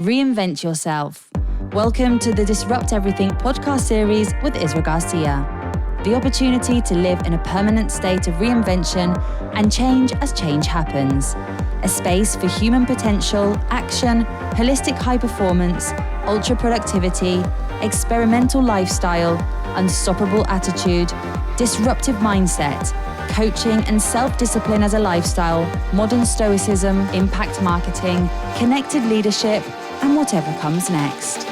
Reinvent yourself. Welcome to the Disrupt Everything podcast series with Isra Garcia. The opportunity to live in a permanent state of reinvention and change as change happens. A space for human potential, action, holistic high performance, ultra productivity, experimental lifestyle, unstoppable attitude, disruptive mindset, coaching and self-discipline as a lifestyle, modern stoicism, impact marketing, connected leadership, and whatever comes next.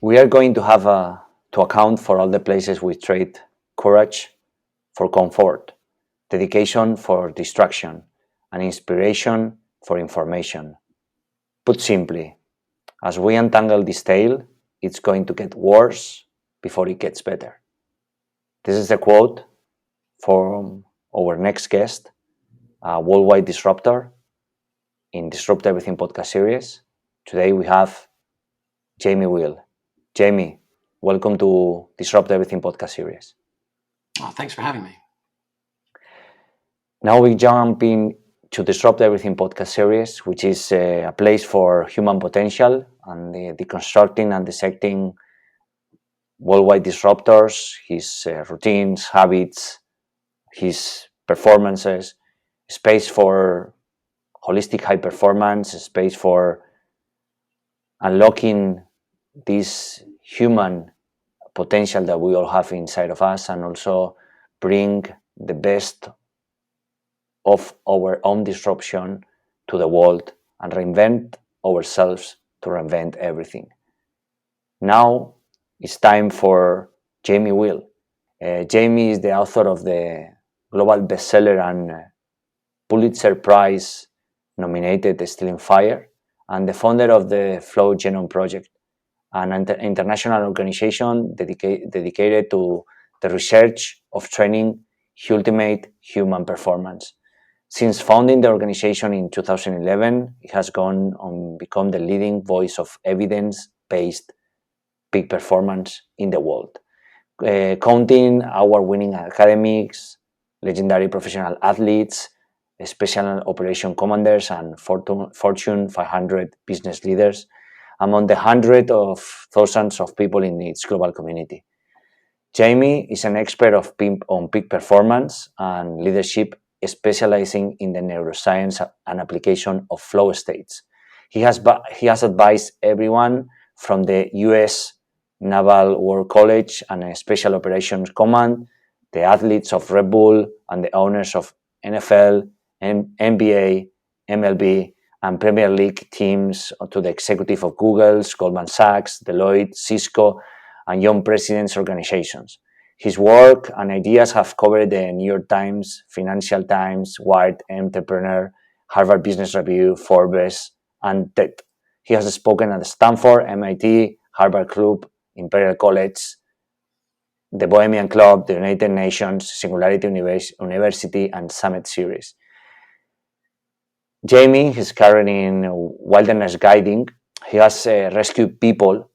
We are going to have to account for all the places we trade courage for comfort, dedication for distraction, and inspiration for information. Put simply, as we untangle this tale, it's going to get worse before it gets better. This is a quote from our next guest, a worldwide disruptor in Disrupt Everything podcast series. Today we have Jamie Wheal. Jamie, welcome to Disrupt Everything podcast series. Oh, thanks for having me. Now we jump into Disrupt Everything podcast series, which is a place for human potential and deconstructing and dissecting worldwide disruptors, his routines, habits, his performances, space for holistic high performance, space for unlocking this human potential that we all have inside of us, and also bring the best of our own disruption to the world and reinvent ourselves to reinvent everything. Now it's time for Jamie Wheal. Jamie is the author of the global bestseller and Pulitzer Prize-nominated Stealing Fire, and the founder of the Genome Project, an international organization dedicated to the research of training ultimate human performance. Since founding the organization in 2011, it has gone on become the leading voice of evidence-based peak performance in the world, counting award-winning academics, legendary professional athletes, special operation commanders, and Fortune 500 business leaders among the hundreds of thousands of people in its global community. Jamie is an expert on peak performance and leadership, specializing in the neuroscience and application of flow states. He has advised everyone from the U.S. Naval War College and a Special Operations Command, the athletes of Red Bull, and the owners of NFL, NBA, MLB, and Premier League teams, to the executive of Google's, Goldman Sachs, Deloitte, Cisco, and young presidents' organizations. His work and ideas have covered the New York Times, Financial Times, Wired Entrepreneur, Harvard Business Review, Forbes, and TED. He has spoken at Stanford, MIT, Harvard Club, Imperial College, the Bohemian Club, the United Nations, Singularity University, and Summit Series. Jamie is currently in wilderness guiding. He has rescued people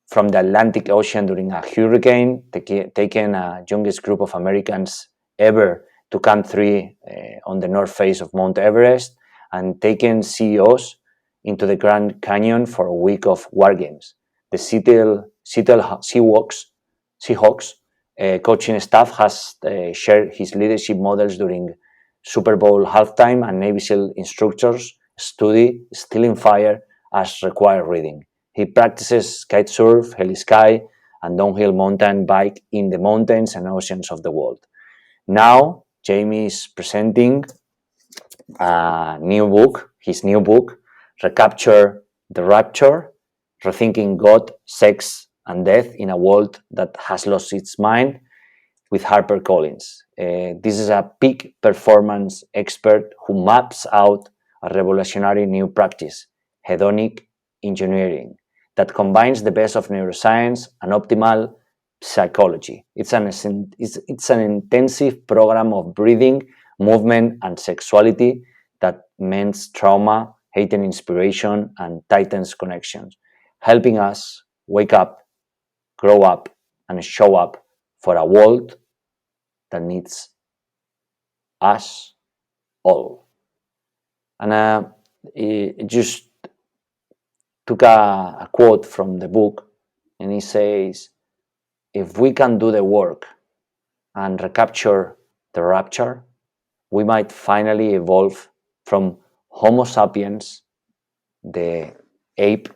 from the Atlantic Ocean during a hurricane, taken a youngest group of Americans ever to Camp 3 on the north face of Mount Everest, and taken CEOs into the Grand Canyon for a week of war games. The Seattle Seahawks coaching staff has shared his leadership models during Super Bowl halftime, and Navy SEAL instructors study Stealing Fire as required reading. He practices kitesurf, heli-ski, and downhill mountain bike in the mountains and oceans of the world. Now, Jamie is presenting his new book, Recapture the Rapture, Rethinking God, Sex, and Death in a World That Has Lost Its Mind, with HarperCollins. This is a peak performance expert who maps out a revolutionary new practice, hedonic engineering, that combines the best of neuroscience and optimal psychology. It's an intensive program of breathing, movement, and sexuality that mends trauma, heightens inspiration, and tightens connections, helping us wake up, grow up, and show up for a world that needs us all. And it just took a quote from the book, and he says, if we can do the work and recapture the rapture, we might finally evolve from Homo sapiens, the ape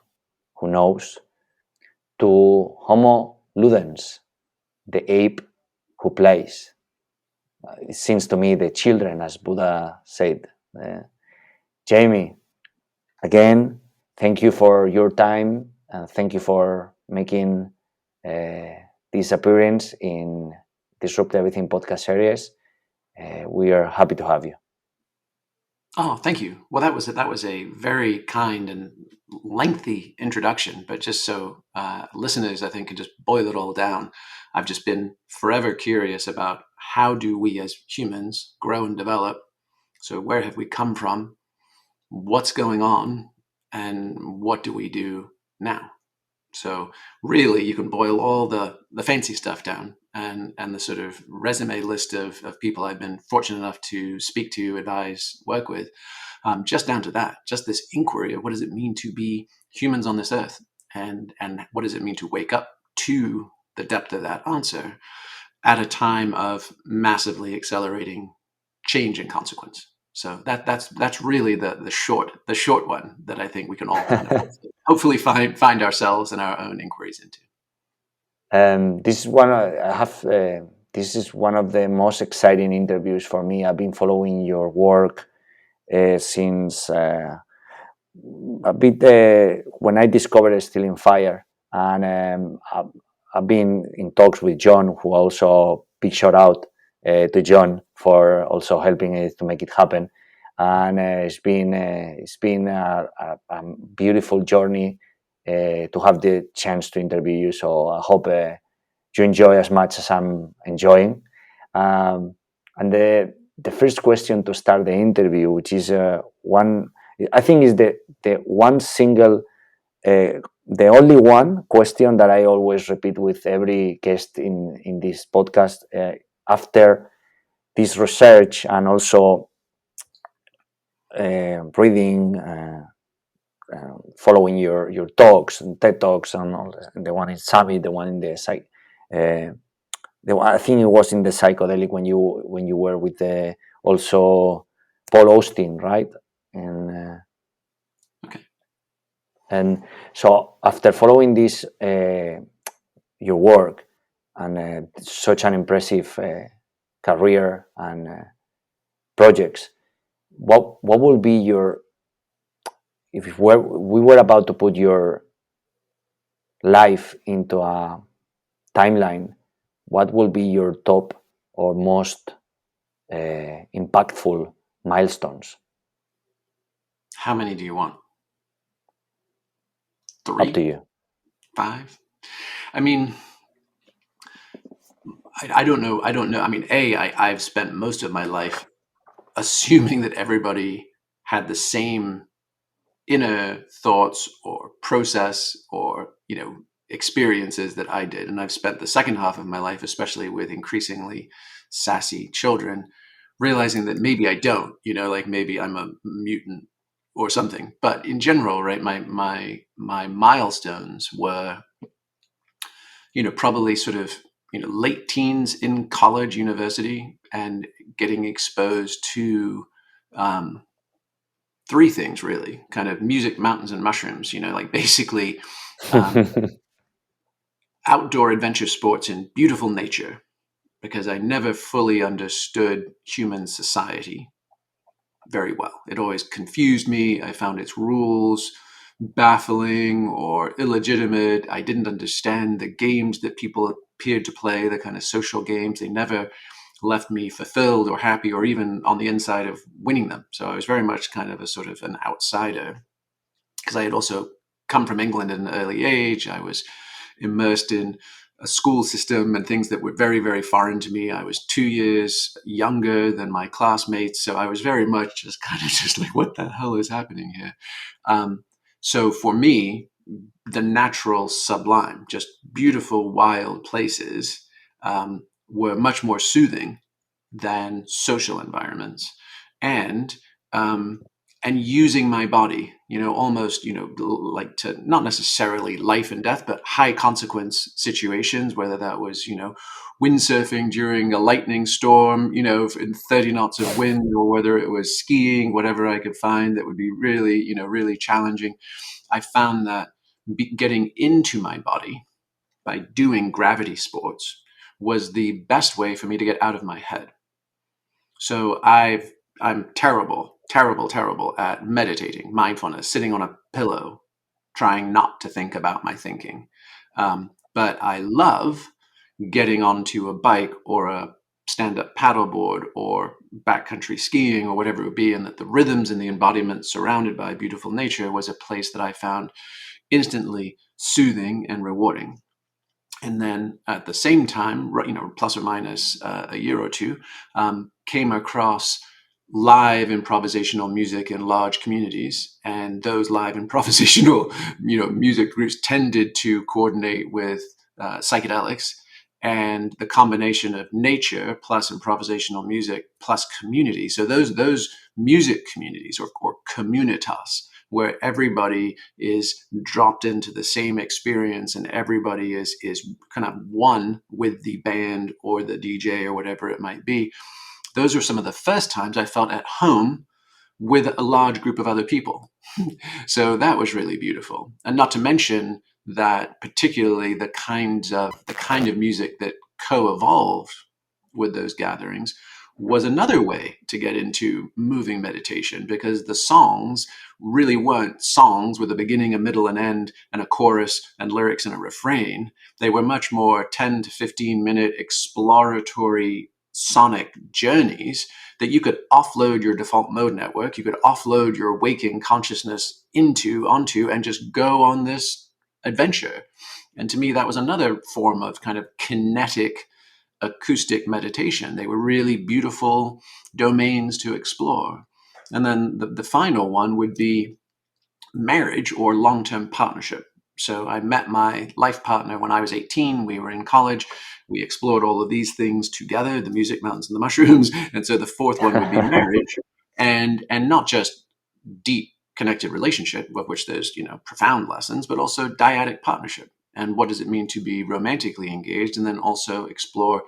who knows, to Homo ludens, the ape who plays. It seems to me the children, as Buddha said. Jamie, again, thank you for your time, and thank you for making this appearance in Disrupt Everything podcast series. We are happy to have you. Oh, thank you. Well, that was a very kind and lengthy introduction, but just so listeners, I think, can just boil it all down. I've just been forever curious about how do we as humans grow and develop. So where have we come from? What's going on? And what do we do now? So really, you can boil all the fancy stuff down, and the sort of resume list of people I've been fortunate enough to speak to, advise, work with, just down to that, just this inquiry of what does it mean to be humans on this earth, and what does it mean to wake up to the depth of that answer at a time of massively accelerating change and consequence. So that's really the short one that I think we can all kind of hopefully find ourselves in our own inquiries into. This is one I have. This is one of the most exciting interviews for me. I've been following your work since a bit when I discovered Stealing Fire, and I've been in talks with John, who also big shout out to John for also helping it to make it happen. And it's been a beautiful journey to have the chance to interview you. So I hope you enjoy as much as I'm enjoying. And the first question to start the interview, which is one, I think is the one single, the only one question that I always repeat with every guest in this podcast after this research, and also reading, following your talks and TED talks, and all the one in Summit, the one in the site. I think it was in the psychedelic when you were with the also Paul Austin, right? And Okay. And so after following this, your work and such an impressive career and projects, what will be your, if we were about to put your life into a timeline, what will be your top or most impactful milestones? How many do you want? 3? Up to you. 5? I mean, I don't know. I don't know. I mean, I've spent most of my life assuming that everybody had the same inner thoughts or process or experiences that I did, and I've spent the second half of my life, especially with increasingly sassy children, realizing that maybe I don't. Like maybe I'm a mutant or something. But in general, right, my milestones were, probably sort of late teens in college, university, and getting exposed to 3 things really, kind of music, mountains, and mushrooms. Like basically outdoor adventure sports in beautiful nature, because I never fully understood human society very well. It always confused me. I found its rules baffling or illegitimate. I didn't understand the games that people appeared to play, the kind of social games. They never left me fulfilled or happy or even on the inside of winning them. So I was very much kind of a sort of an outsider, because I had also come from England at an early age. I was immersed in a school system and things that were very, very foreign to me. I was 2 years younger than my classmates. So I was very much just kind of just like, what the hell is happening here? So for me, the natural sublime, just beautiful, wild places were much more soothing than social environments. And and using my body, almost, like to not necessarily life and death, but high consequence situations, whether that was, windsurfing during a lightning storm, in 30 knots of wind, or whether it was skiing, whatever I could find that would be really, really challenging. I found that getting into my body by doing gravity sports was the best way for me to get out of my head. So I'm terrible at meditating, mindfulness, sitting on a pillow, trying not to think about my thinking. But I love getting onto a bike or a stand-up paddleboard or backcountry skiing or whatever it would be, and that the rhythms and the embodiment surrounded by beautiful nature was a place that I found instantly soothing and rewarding. And then at the same time, plus or minus a year or two, came across live improvisational music in large communities, and those live improvisational, music groups tended to coordinate with psychedelics, and the combination of nature plus improvisational music plus community. So those music communities or communitas, where everybody is dropped into the same experience and everybody is kind of one with the band or the DJ or whatever it might be. Those are some of the first times I felt at home with a large group of other people. So that was really beautiful. And not to mention that particularly the kind of music that co-evolved with those gatherings was another way to get into moving meditation, because the songs really weren't songs with a beginning, a middle, an end, and a chorus and lyrics and a refrain. They were much more 10 to 15 minute exploratory sonic journeys that you could offload your default mode network, you could offload your waking consciousness onto, and just go on this adventure. And to me, that was another form of kind of kinetic acoustic meditation. They were really beautiful domains to explore. And then the final one would be marriage or long-term partnership. So I met my life partner when I was 18. We were in college. We explored all of these things together, the music, mountains, and the mushrooms. And so the fourth one would be marriage, and not just deep connected relationship, of which there's, profound lessons, but also dyadic partnership. And what does it mean to be romantically engaged, and then also explore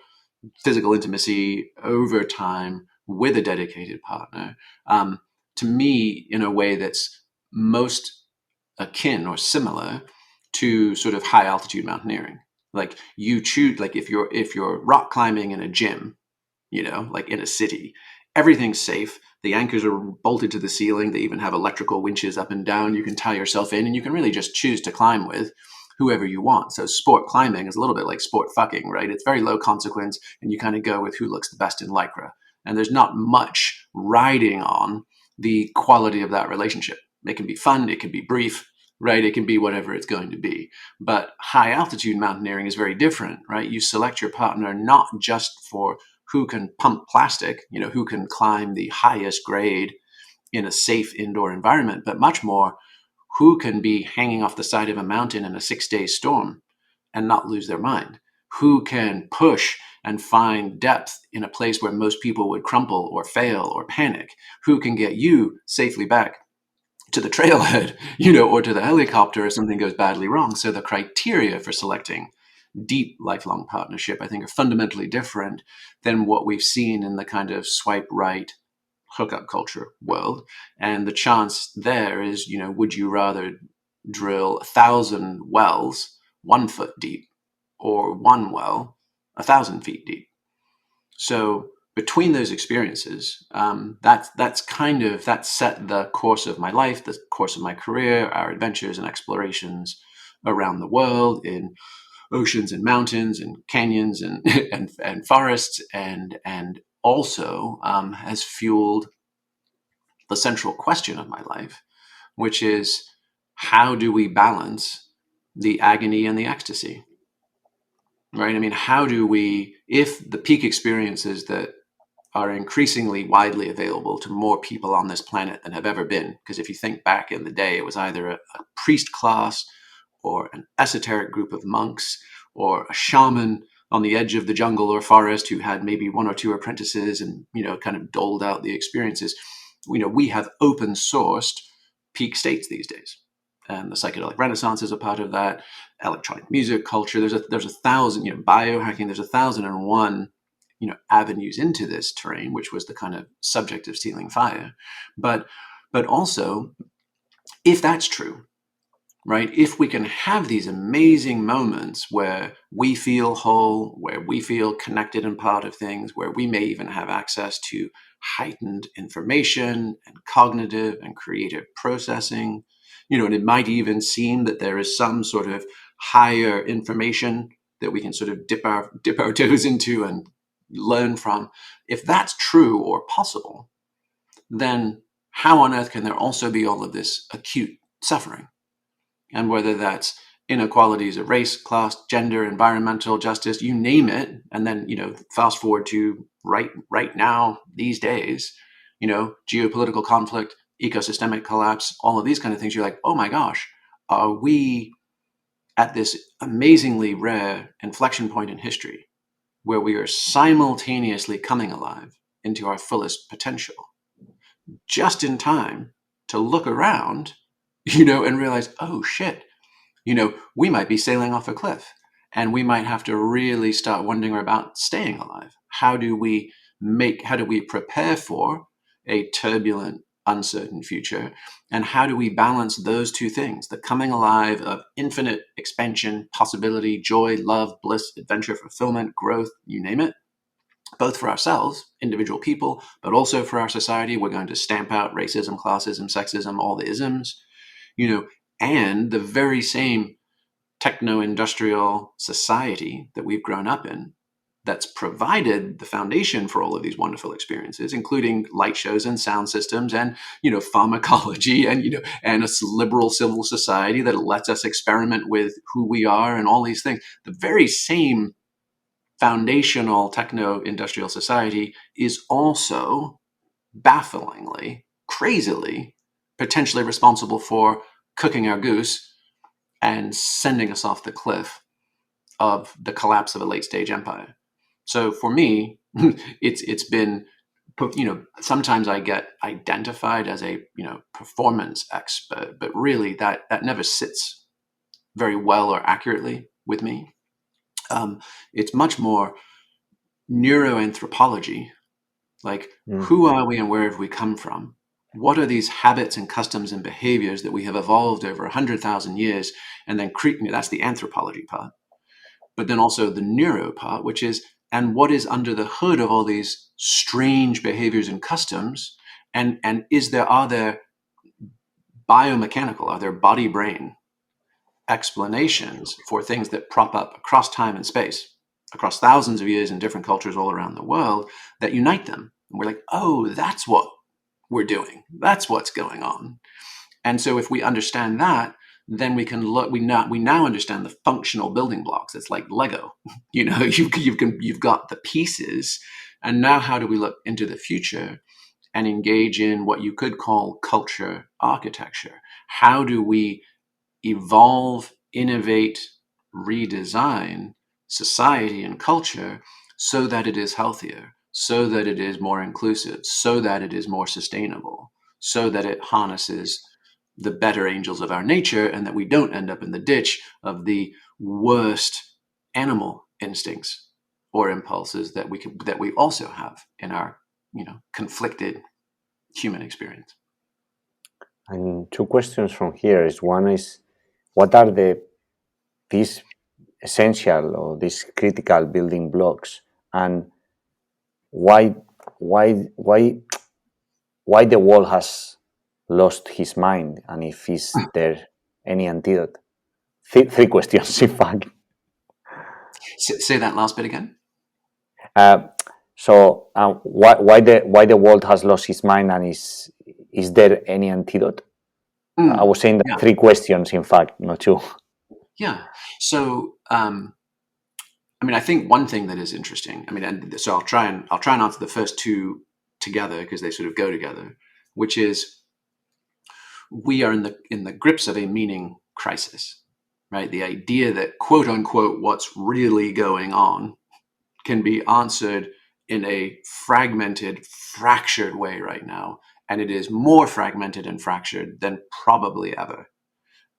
physical intimacy over time with a dedicated partner, to me, in a way that's most akin or similar to sort of high altitude mountaineering. Like you choose, like if you're rock climbing in a gym, like in a city, everything's safe. The anchors are bolted to the ceiling. They even have electrical winches up and down. You can tie yourself in, and you can really just choose to climb with whoever you want. So sport climbing is a little bit like sport fucking, right? It's very low consequence, and you kind of go with who looks the best in Lycra. And there's not much riding on the quality of that relationship. It can be fun, it can be brief, right? It can be whatever it's going to be. But high altitude mountaineering is very different, right? You select your partner not just for who can pump plastic, who can climb the highest grade in a safe indoor environment, but much more who can be hanging off the side of a mountain in a 6-day storm and not lose their mind, who can push and find depth in a place where most people would crumple or fail or panic, who can get you safely back to the trailhead, or to the helicopter if something goes badly wrong. So the criteria for selecting deep lifelong partnership, I think, are fundamentally different than what we've seen in the kind of swipe right hookup culture world. And the chance there is, would you rather drill 1,000 wells 1 foot deep, or one well 1,000 feet deep? So between those experiences, that set the course of my life, the course of my career, our adventures and explorations around the world in oceans and mountains and canyons and and forests, and also has fueled the central question of my life, which is, how do we balance the agony and the ecstasy? Right? I mean, how do we, if the peak experiences that are increasingly widely available to more people on this planet than have ever been, because if you think back in the day, it was either a priest class or an esoteric group of monks or a shaman on the edge of the jungle or forest who had maybe 1 or 2 apprentices and, kind of doled out the experiences. we have open sourced peak states these days. And the psychedelic renaissance is a part of that. Electronic music culture. There's a thousand, biohacking. There's 1,001, avenues into this terrain, which was the kind of subject of Stealing Fire. But also, if that's true, right? If we can have these amazing moments where we feel whole, where we feel connected and part of things, where we may even have access to heightened information and cognitive and creative processing, and it might even seem that there is some sort of higher information that we can sort of dip our toes into and learn from. If that's true or possible, then how on earth can there also be all of this acute suffering? And whether that's inequalities of race, class, gender, environmental justice, you name it. And then, fast forward to right now, these days, geopolitical conflict, ecosystemic collapse, all of these kind of things. You're like, oh my gosh, are we at this amazingly rare inflection point in history where we are simultaneously coming alive into our fullest potential, just in time to look around, and realize, oh shit, we might be sailing off a cliff, and we might have to really start wondering about staying alive. How do we prepare for a turbulent, uncertain future? And how do we balance those two things, the coming alive of infinite expansion, possibility, joy, love, bliss, adventure, fulfillment, growth, you name it, both for ourselves, individual people, but also for our society? We're going to stamp out racism, classism, sexism, all the isms, and the very same techno-industrial society that we've grown up in that's provided the foundation for all of these wonderful experiences, including light shows and sound systems and, pharmacology and a liberal civil society that lets us experiment with who we are and all these things. The very same foundational techno-industrial society is also bafflingly, crazily, potentially responsible for cooking our goose and sending us off the cliff of the collapse of a late stage empire. So for me, it's been, sometimes I get identified as a, performance expert, but really that never sits very well or accurately with me. It's much more neuroanthropology, like who are we and where have we come from? What are these habits and customs and behaviors that we have evolved over 100,000 years? And then that's the anthropology part. But then also the neuro part, which is, and what is under the hood of all these strange behaviors and customs? And are there biomechanical, are there body brain explanations for things that prop up across time and space, across thousands of years in different cultures all around the world, that unite them? And we're like, oh, that's what we're doing. That's what's going on. And so if we understand that, then we can look. We now understand the functional building blocks. It's like Lego. You've got the pieces, and now how do we look into the future and engage in what you could call culture architecture? How do we evolve, innovate, redesign society and culture so that it is healthier, so that it is more inclusive, so that it is more sustainable, so that it harnesses the better angels of our nature, and that we don't end up in the ditch of the worst animal instincts or impulses that we also have in our conflicted human experience. And two questions from here is, one is, what are these essential or these critical building blocks, and why the world has lost his mind, and if is there any antidote? Three questions, in fact. Say that last bit again. So why the world has lost his mind, and is there any antidote? I was saying that three questions, in fact, not two. Yeah. So I think one thing that is interesting. And so I'll try and answer the first two together because they sort of go together, which is, we are in the grips of a meaning crisis, right? The idea that, quote unquote, what's really going on can be answered in a fragmented, fractured way right now, and it is more fragmented and fractured than probably ever.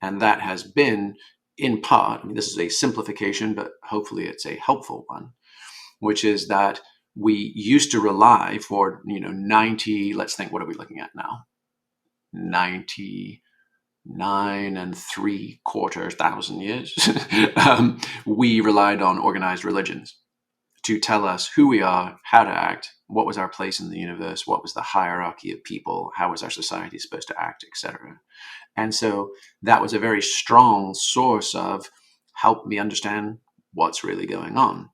And that has been, in part, I mean, this is a simplification, but hopefully it's a helpful one, which is that we used to rely for, 90, let's think, what are we looking at now? 99.75 thousand years. We relied on organized religions to tell us who we are, how to act, what was our place in the universe, what was the hierarchy of people, how was our society supposed to act, etc. And so that was a very strong source of help me understand what's really going on.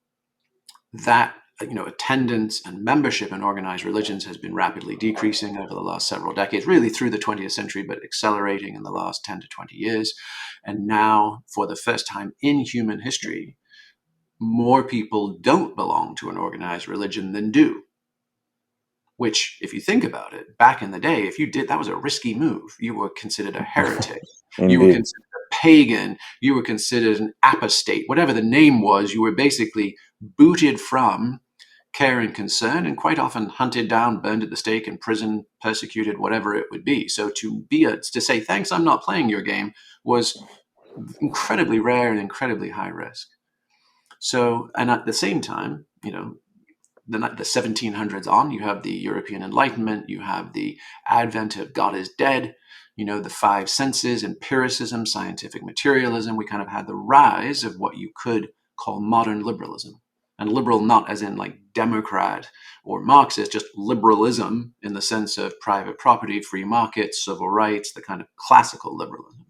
That, attendance and membership in organized religions has been rapidly decreasing over the last several decades, really through the 20th century, but accelerating in the last 10 to 20 years. And now, for the first time in human history, more people don't belong to an organized religion than do. Which, if you think about it, back in the day, if you did, that was a risky move. You were considered a heretic. You were considered a pagan. You were considered an apostate. Whatever the name was, you were basically booted from care and concern, and quite often hunted down, burned at the stake, in prison, persecuted, whatever it would be. So to say, thanks, I'm not playing your game, was incredibly rare and incredibly high risk. So, and at the same time, the 1700s on, you have the European Enlightenment, you have the advent of God is dead, the five senses, empiricism, scientific materialism. We kind of had the rise of what you could call modern liberalism. And liberal not as in like Democrat or Marxist, just liberalism in the sense of private property, free markets, civil rights, the kind of classical liberalism.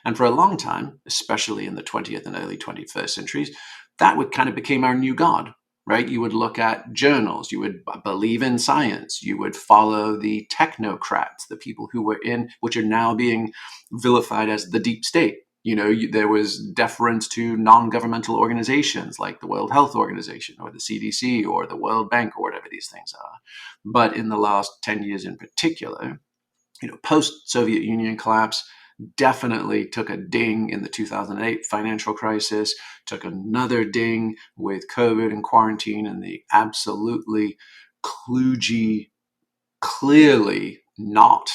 And for a long time, especially in the 20th and early 21st centuries, that kind of became our new God. Right? You would look at journals, you would believe in science, you would follow the technocrats, the people who were which are now being vilified as the deep state. There was deference to non-governmental organizations like the World Health Organization or the CDC or the World Bank or whatever these things are. But in the last 10 years in particular, post-Soviet Union collapse, definitely took a ding in the 2008 financial crisis, took another ding with COVID and quarantine and the absolutely kludgy, clearly not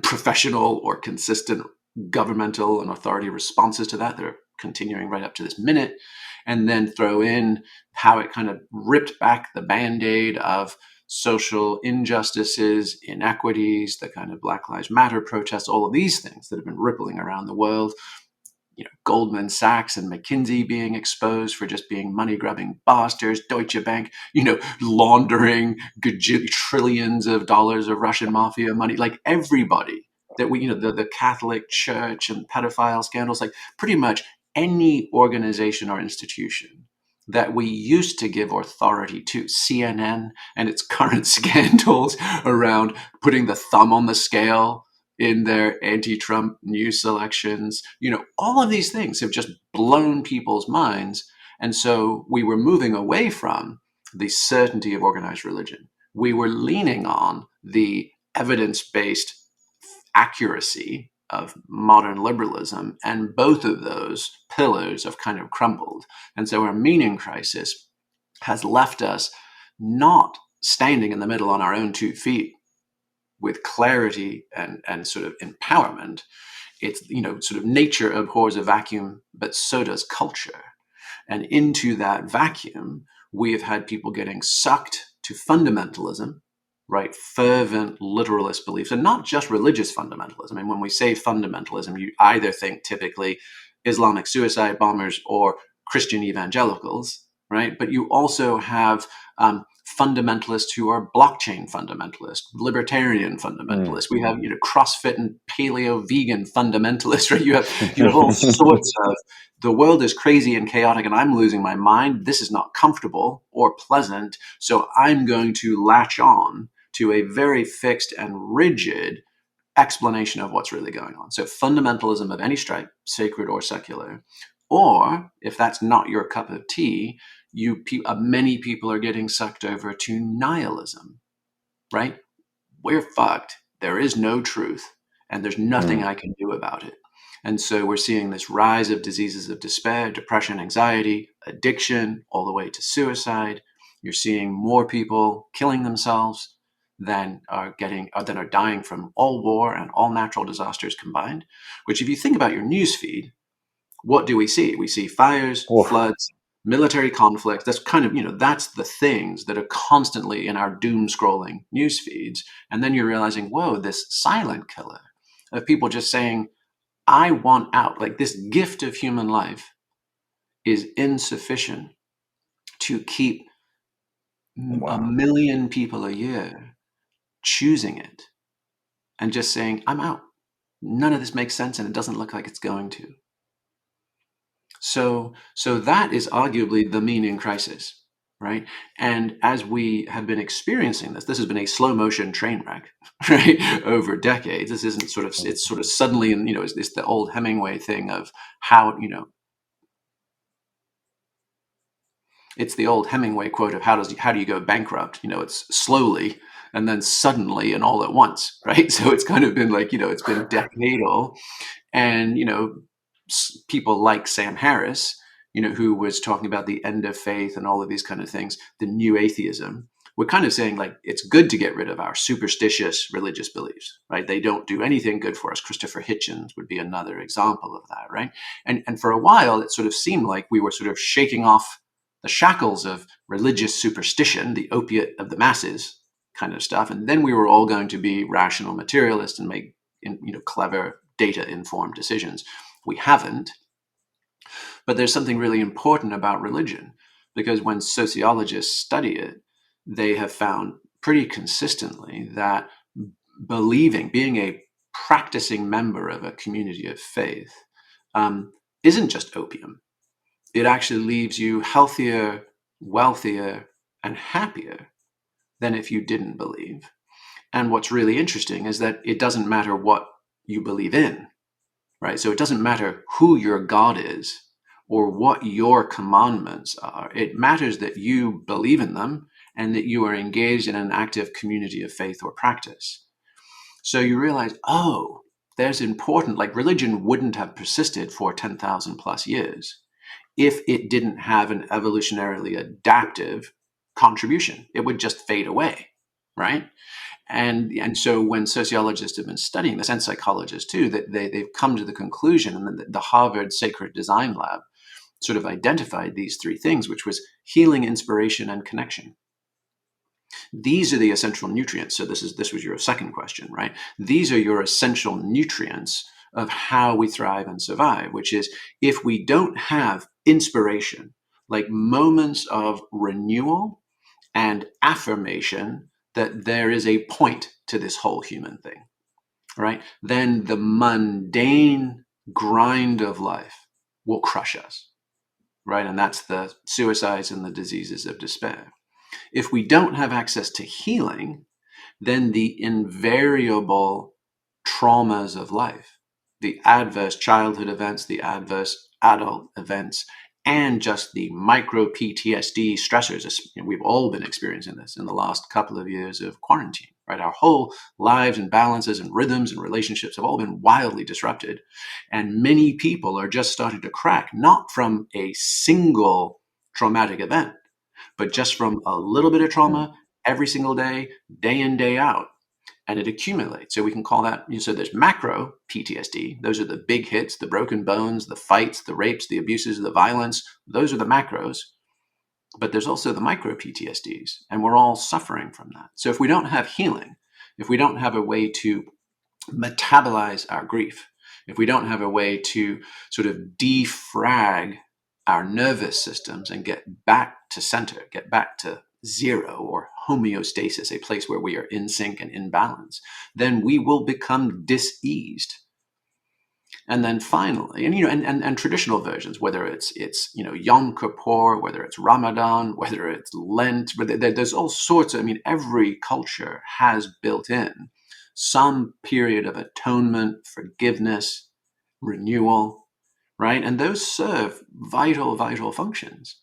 professional or consistent governmental and authority responses to that. They're continuing right up to this minute. And then throw in how it kind of ripped back the Band-Aid of social injustices, inequities, the kind of Black Lives Matter protests, all of these things that have been rippling around the world. Goldman Sachs and McKinsey being exposed for just being money-grubbing bastards, Deutsche Bank, laundering trillions of dollars of Russian mafia money, like everybody that the Catholic Church and pedophile scandals, like pretty much any organization or institution that we used to give authority to, CNN and its current scandals around putting the thumb on the scale in their anti-Trump news selections, all of these things have just blown people's minds. And so we were moving away from the certainty of organized religion. We were leaning on the evidence-based accuracy of modern liberalism, and both of those pillars have kind of crumbled. And so our meaning crisis has left us not standing in the middle on our own 2 feet with clarity and sort of empowerment. It's, sort of nature abhors a vacuum, but so does culture. And into that vacuum, we have had people getting sucked to fundamentalism, right? Fervent literalist beliefs, and not just religious fundamentalism. And when we say fundamentalism, you either think typically Islamic suicide bombers or Christian evangelicals, right? But you also have fundamentalists who are blockchain fundamentalists, libertarian fundamentalists. We have CrossFit and paleo vegan fundamentalists, right? You have all sorts of, the world is crazy and chaotic and I'm losing my mind. This is not comfortable or pleasant. So I'm going to latch on to a very fixed and rigid explanation of what's really going on. So fundamentalism of any stripe, sacred or secular. Or if that's not your cup of tea, many people are getting sucked over to nihilism, right? We're fucked. There is no truth, and there's nothing I can do about it. And so we're seeing this rise of diseases of despair, depression, anxiety, addiction, all the way to suicide. You're seeing more people killing themselves. than are dying from all war and all natural disasters combined. Which, if you think about your news feed, what do we see? We see fires, floods, military conflicts. That's kind of, that's the things that are constantly in our doom scrolling news feeds. And then you're realizing, whoa, this silent killer of people just saying, I want out. Like, this gift of human life is insufficient to keep a million people a year choosing it and just saying, I'm out. None of this makes sense, and it doesn't look like it's going to. So that is arguably the meaning crisis, right? And as we have been experiencing this has been a slow motion train wreck, right, over decades. This isn't it's sort of suddenly, and it's the old Hemingway thing of how, it's the old Hemingway quote of how do you go bankrupt? It's slowly and then suddenly and all at once, right? So it's kind of been like, it's been decadal. And, people like Sam Harris, who was talking about the end of faith and all of these kind of things, the new atheism, we're kind of saying, like, it's good to get rid of our superstitious religious beliefs, right? They don't do anything good for us. Christopher Hitchens would be another example of that, right? And for a while, it sort of seemed like we were sort of shaking off the shackles of religious superstition, the opiate of the masses kind of stuff. And then we were all going to be rational materialists and make, clever data-informed decisions. We haven't. But there's something really important about religion, because when sociologists study it, they have found pretty consistently that being a practicing member of a community of faith isn't just opium. It actually leaves you healthier, wealthier, and happier than if you didn't believe. And what's really interesting is that it doesn't matter what you believe in, right? So it doesn't matter who your God is or what your commandments are. It matters that you believe in them and that you are engaged in an active community of faith or practice. So you realize, there's important, like, religion wouldn't have persisted for 10,000 plus years if it didn't have an evolutionarily adaptive contribution. It would just fade away, right? And so when sociologists have been studying this, and psychologists too, that they've come to the conclusion, and the Harvard Sacred Design Lab sort of identified these three things, which was healing, inspiration, and connection. These are the essential nutrients. So this was your second question, right? These are your essential nutrients of how we thrive and survive, which is, if we don't have inspiration, like moments of renewal and affirmation that there is a point to this whole human thing, right? Then the mundane grind of life will crush us, right? And that's the suicides and the diseases of despair. If we don't have access to healing, then the invariable traumas of life, the adverse childhood events, the adverse adult events, and just the micro PTSD stressors. We've all been experiencing this in the last couple of years of quarantine, right? Our whole lives and balances and rhythms and relationships have all been wildly disrupted. And many people are just starting to crack, not from a single traumatic event, but just from a little bit of trauma every single day, day in, day out. And it accumulates. So we can call that, so there's macro PTSD. Those are the big hits, the broken bones, the fights, the rapes, the abuses, the violence. Those are the macros. But there's also the micro PTSDs, and we're all suffering from that. So if we don't have healing, if we don't have a way to metabolize our grief, if we don't have a way to sort of defrag our nervous systems and get back to center, get back to zero or homeostasis, a place where we are in sync and in balance, then we will become diseased. And then finally, and traditional versions, whether it's Yom Kippur, whether it's Ramadan, whether it's Lent, there's all sorts of, every culture has built in some period of atonement, forgiveness, renewal, right? And those serve vital, vital functions.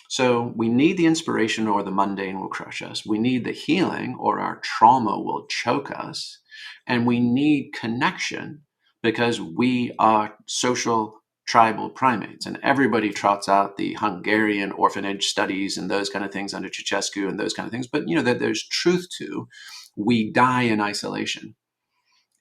So we need the inspiration, or the mundane will crush us. We need the healing, or our trauma will choke us. And we need connection, because we are social tribal primates. And everybody trots out the Hungarian orphanage studies and those kind of things under Ceausescu and those kind of things. But, that there's truth to, we die in isolation.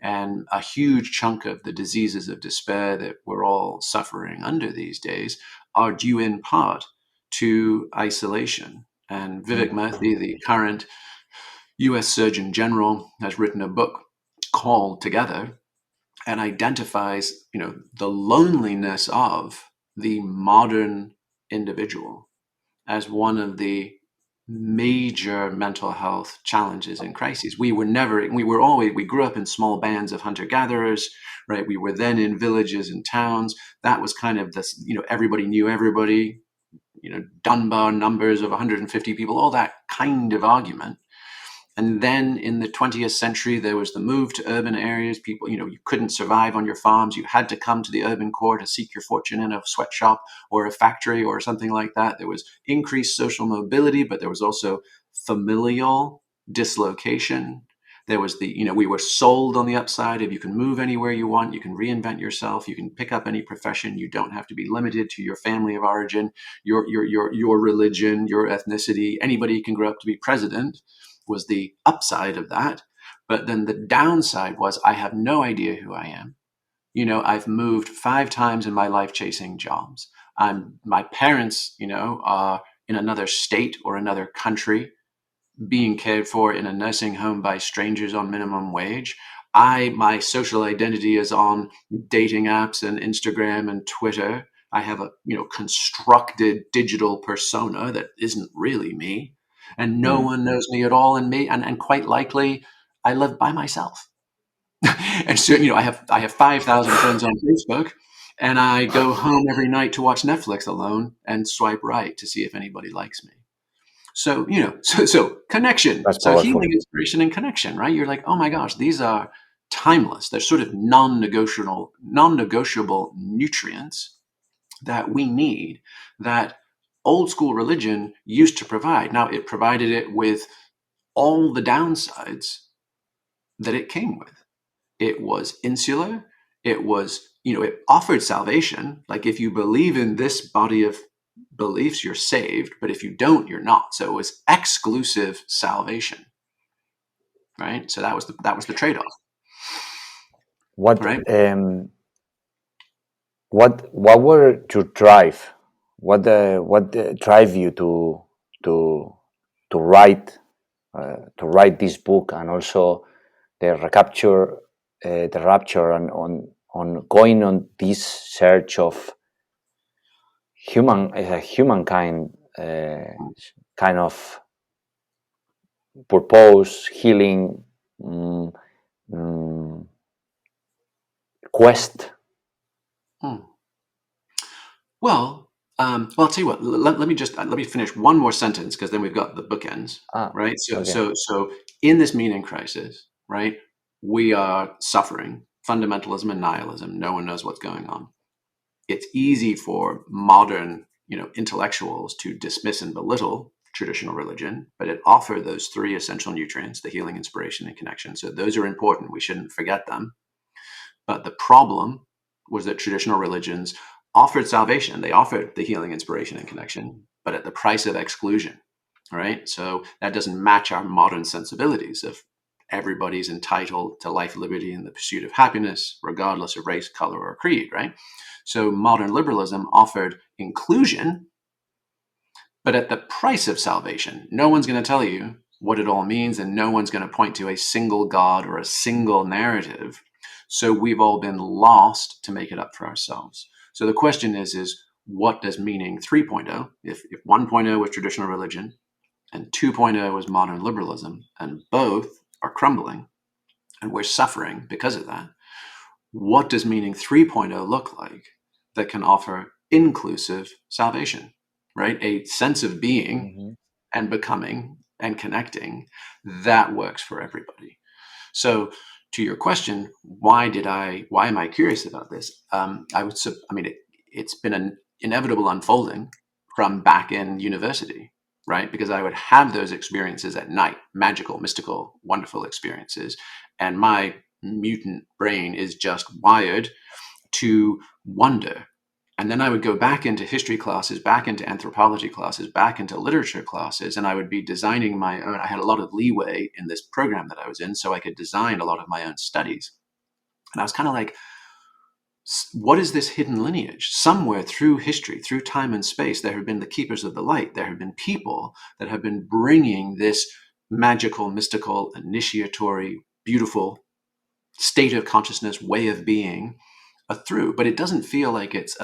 And a huge chunk of the diseases of despair that we're all suffering under these days are due in part to isolation. And Vivek Murthy, the current US Surgeon General, has written a book called Together and identifies, the loneliness of the modern individual as one of the major mental health challenges and crises. We grew up in small bands of hunter-gatherers, right? We were then in villages and towns. That was kind of this, everybody knew everybody, Dunbar numbers of 150 people, all that kind of argument. And then in the 20th century, there was the move to urban areas. People, you couldn't survive on your farms. You had to come to the urban core to seek your fortune in a sweatshop or a factory or something like that. There was increased social mobility, but there was also familial dislocation. There was we were sold on the upside of you can move anywhere you want. You can reinvent yourself. You can pick up any profession. You don't have to be limited to your family of origin, your religion, your ethnicity. Anybody can grow up to be president was the upside of that. But then the downside was I have no idea who I am. I've moved 5 times in my life chasing jobs. My parents, are in another state or another country being cared for in a nursing home by strangers on minimum wage. My social identity is on dating apps and Instagram and Twitter. I have a, constructed digital persona that isn't really me. And no one knows me at all. And quite likely I live by myself. And so, I have 5,000 friends on Facebook, and I go home every night to watch Netflix alone and swipe right to see if anybody likes me. So, so connection. That's So powerful. healing, inspiration, and connection, right? You're like, oh my gosh, these are timeless. They're sort of non-negotiable nutrients that we need, that old school religion used to provide. Now, it provided it with all the downsides that it came with. It was insular. It was, it offered salvation. Like if you believe in this body of beliefs, you're saved. But if you don't, you're not. So it was exclusive salvation, right? So that was the trade-off. What right? what were your drive? What drive you to write this book, and also the Recapture the Rapture, and on going on this search of humankind, kind of purpose, healing, quest? Well, I'll tell you what. Let me finish one more sentence, because then we've got the bookends, right? Okay. So in this meaning crisis, right, we are suffering fundamentalism and nihilism. No one knows what's going on. It's easy for modern, intellectuals to dismiss and belittle traditional religion, but it offered those 3 essential nutrients: the healing, inspiration, and connection. So those are important. We shouldn't forget them. But the problem was that traditional religions offered salvation. They offered the healing, inspiration, and connection, but at the price of exclusion, right? So that doesn't match our modern sensibilities of everybody's entitled to life, liberty, and the pursuit of happiness, regardless of race, color, or creed, right? So modern liberalism offered inclusion, but at the price of salvation. No one's going to tell you what it all means, and no one's going to point to a single God or a single narrative. So we've all been lost to make it up for ourselves. So the question is what does meaning 3.0, if 1.0 was traditional religion and 2.0 was modern liberalism, and both are crumbling and we're suffering because of that, what does meaning 3.0 look like that can offer inclusive salvation, right? A sense of being and becoming and connecting that works for everybody. So to your question, why am I curious about this? It's been an inevitable unfolding from back in university, right? Because I would have those experiences at night, magical, mystical, wonderful experiences. And my mutant brain is just wired to wonder And then I would go back into history classes, back into anthropology classes, back into literature classes, and I would be designing my own. I had a lot of leeway in this program that I was in, so I could design a lot of my own studies. And I was kind of like, what is this hidden lineage? Somewhere through history, through time and space, there have been the keepers of the light. There have been people that have been bringing this magical, mystical, initiatory, beautiful state of consciousness, way of being through. But it doesn't feel like it's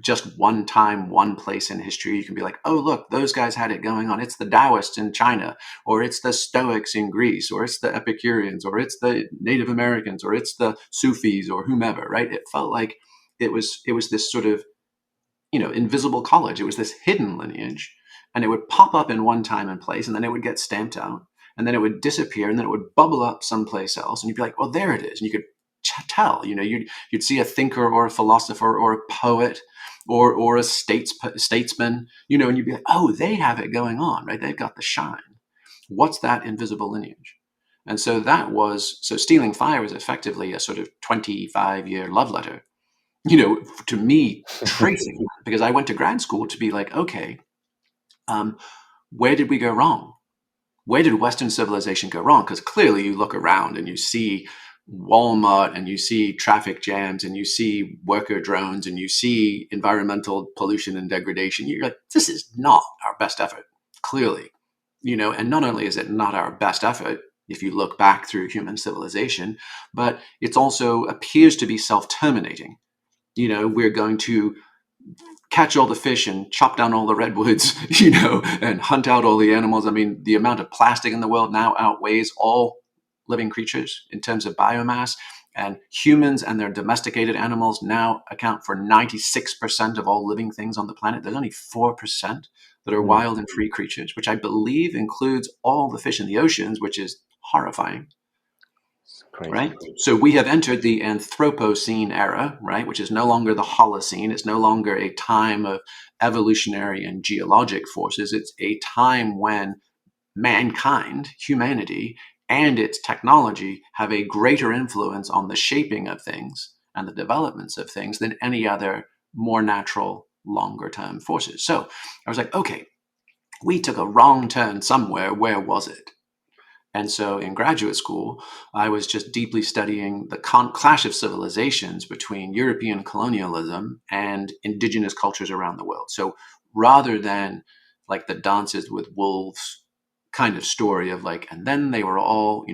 just one time, one place in history. You can be like, oh, look, those guys had it going on. It's the Taoists in China, or it's the Stoics in Greece, or it's the Epicureans, or it's the Native Americans, or it's the Sufis, or whomever, right? It felt like it was this sort of, invisible college. It was this hidden lineage, and it would pop up in one time and place, and then it would get stamped out, and then it would disappear, and then it would bubble up someplace else, and you'd be like, well, there it is. And you could tell, you'd see a thinker or a philosopher or a poet or a statesman, and you'd be like, oh, they have it going on, right? They've got the shine. What's that invisible lineage? And so Stealing Fire was effectively a sort of 25-year love letter, to me, tracing that, because I went to grad school to be like, okay, where did we go wrong? Where did Western civilization go wrong? Because clearly you look around and you see Walmart, and you see traffic jams, and you see worker drones, and you see environmental pollution and degradation. You're like, this is not our best effort, clearly. And not only is it not our best effort, if you look back through human civilization, but it also appears to be self-terminating. We're going to catch all the fish and chop down all the redwoods, and hunt out all the animals. I mean, the amount of plastic in the world now outweighs all living creatures in terms of biomass, and humans and their domesticated animals now account for 96% of all living things on the planet. There's only 4% that are wild and free creatures, which I believe includes all the fish in the oceans, which is horrifying. Crazy. Right? So we have entered the Anthropocene era, right? Which is no longer the Holocene. It's no longer a time of evolutionary and geologic forces. It's a time when mankind, humanity, and its technology have a greater influence on the shaping of things and the developments of things than any other more natural, longer term forces. So I was like, okay, we took a wrong turn somewhere. Where was it? And so in graduate school, I was just deeply studying the clash of civilizations between European colonialism and indigenous cultures around the world. So rather than like the Dances with Wolves kind of story of like, and then they were all,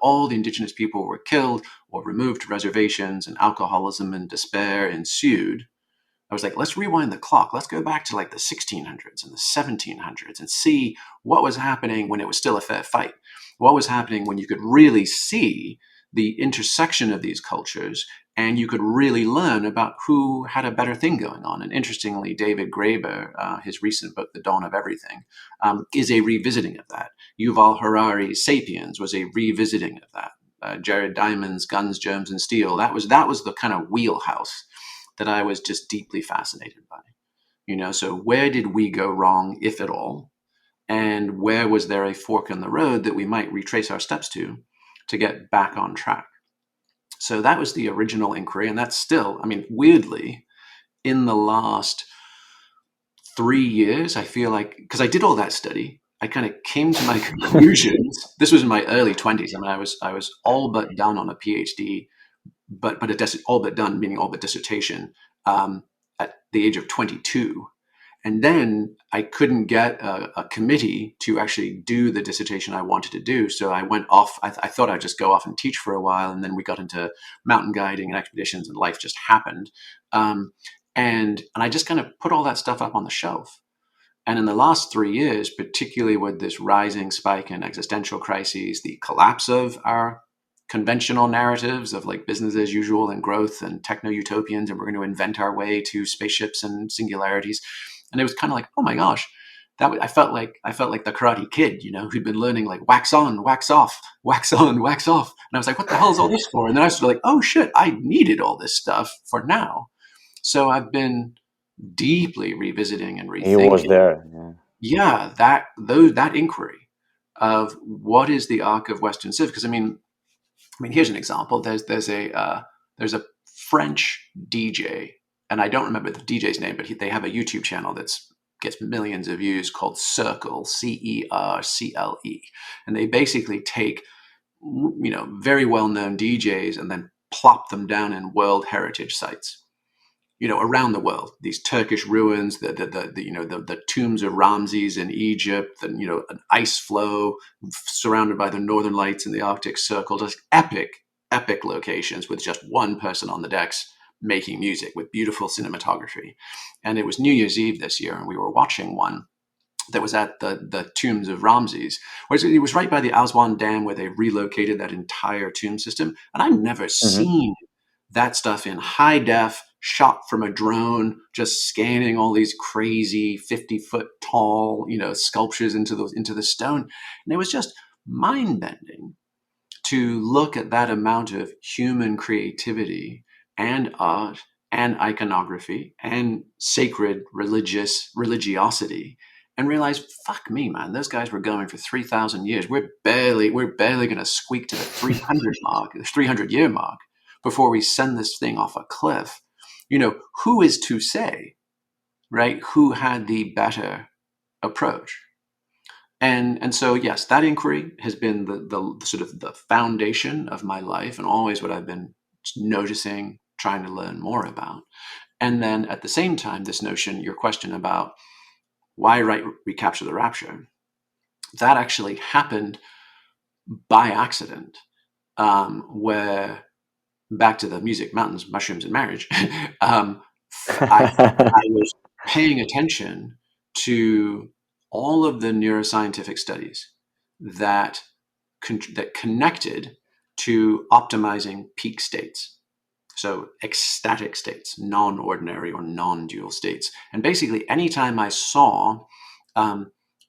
all the indigenous people were killed or removed to reservations, and alcoholism and despair ensued. I was like, let's rewind the clock. Let's go back to like the 1600s and the 1700s and see what was happening when it was still a fair fight. What was happening when you could really see the intersection of these cultures, and you could really learn about who had a better thing going on. And interestingly, David Graeber, his recent book, The Dawn of Everything, is a revisiting of that. Yuval Harari's Sapiens was a revisiting of that. Jared Diamond's Guns, Germs, and Steel, that was the kind of wheelhouse that I was just deeply fascinated by. So where did we go wrong, if at all? And where was there a fork in the road that we might retrace our steps to get back on track? So that was the original inquiry. And that's still, weirdly, in the last 3 years, I feel like, because I did all that study, I kind of came to my conclusions. This was in my early 20s. I was all but done on a PhD, but all but done, meaning all but dissertation, at the age of 22. And then I couldn't get a committee to actually do the dissertation I wanted to do. So I went off. I thought I'd just go off and teach for a while. And then we got into mountain guiding and expeditions, and life just happened. And I just kind of put all that stuff up on the shelf. And in the last 3 years, particularly with this rising spike in existential crises, the collapse of our conventional narratives of like business as usual and growth and techno-utopians, and we're going to invent our way to spaceships and singularities. And it was kind of like, oh my gosh, I felt like the Karate Kid, who'd been learning like wax on, wax off, wax on, wax off. And I was like, what the hell is all this for? And then I was like, oh shit, I needed all this stuff for now. So I've been deeply revisiting and rethinking. He was there. Yeah, that inquiry of what is the arc of Western civ? Because I mean, here's an example. There's a French DJ and I don't remember the DJ's name, but they have a YouTube channel gets millions of views called Cercle, Cercle, and they basically take very well-known DJs and then plop them down in World Heritage sites, around the world. These Turkish ruins, the tombs of Ramses in Egypt, and an ice flow surrounded by the Northern Lights in the Arctic Circle, just epic locations with just one person on the decks making music with beautiful cinematography. And it was New Year's Eve this year, and we were watching one that was at the tombs of Ramses. It was right by the Aswan Dam where they relocated that entire tomb system. And I've never seen that stuff in high def, shot from a drone, just scanning all these crazy 50-foot tall, sculptures into the stone. And it was just mind-bending to look at that amount of human creativity and art and iconography and sacred religiosity, and realize, fuck me, man, those guys were going for 3,000 years. We're barely going to squeak to the 300-year mark before we send this thing off a cliff. Who is to say, right, who had the better approach? And so, yes, that inquiry has been the sort of the foundation of my life, and always what I've been noticing, trying to learn more about. And then at the same time, this notion, your question about why write Recapture the Rapture, that actually happened by accident, where, back to the music, mountains, mushrooms, and marriage, I was paying attention to all of the neuroscientific studies that connected to optimizing peak states. So ecstatic states, non-ordinary or non-dual states. And basically, anytime I saw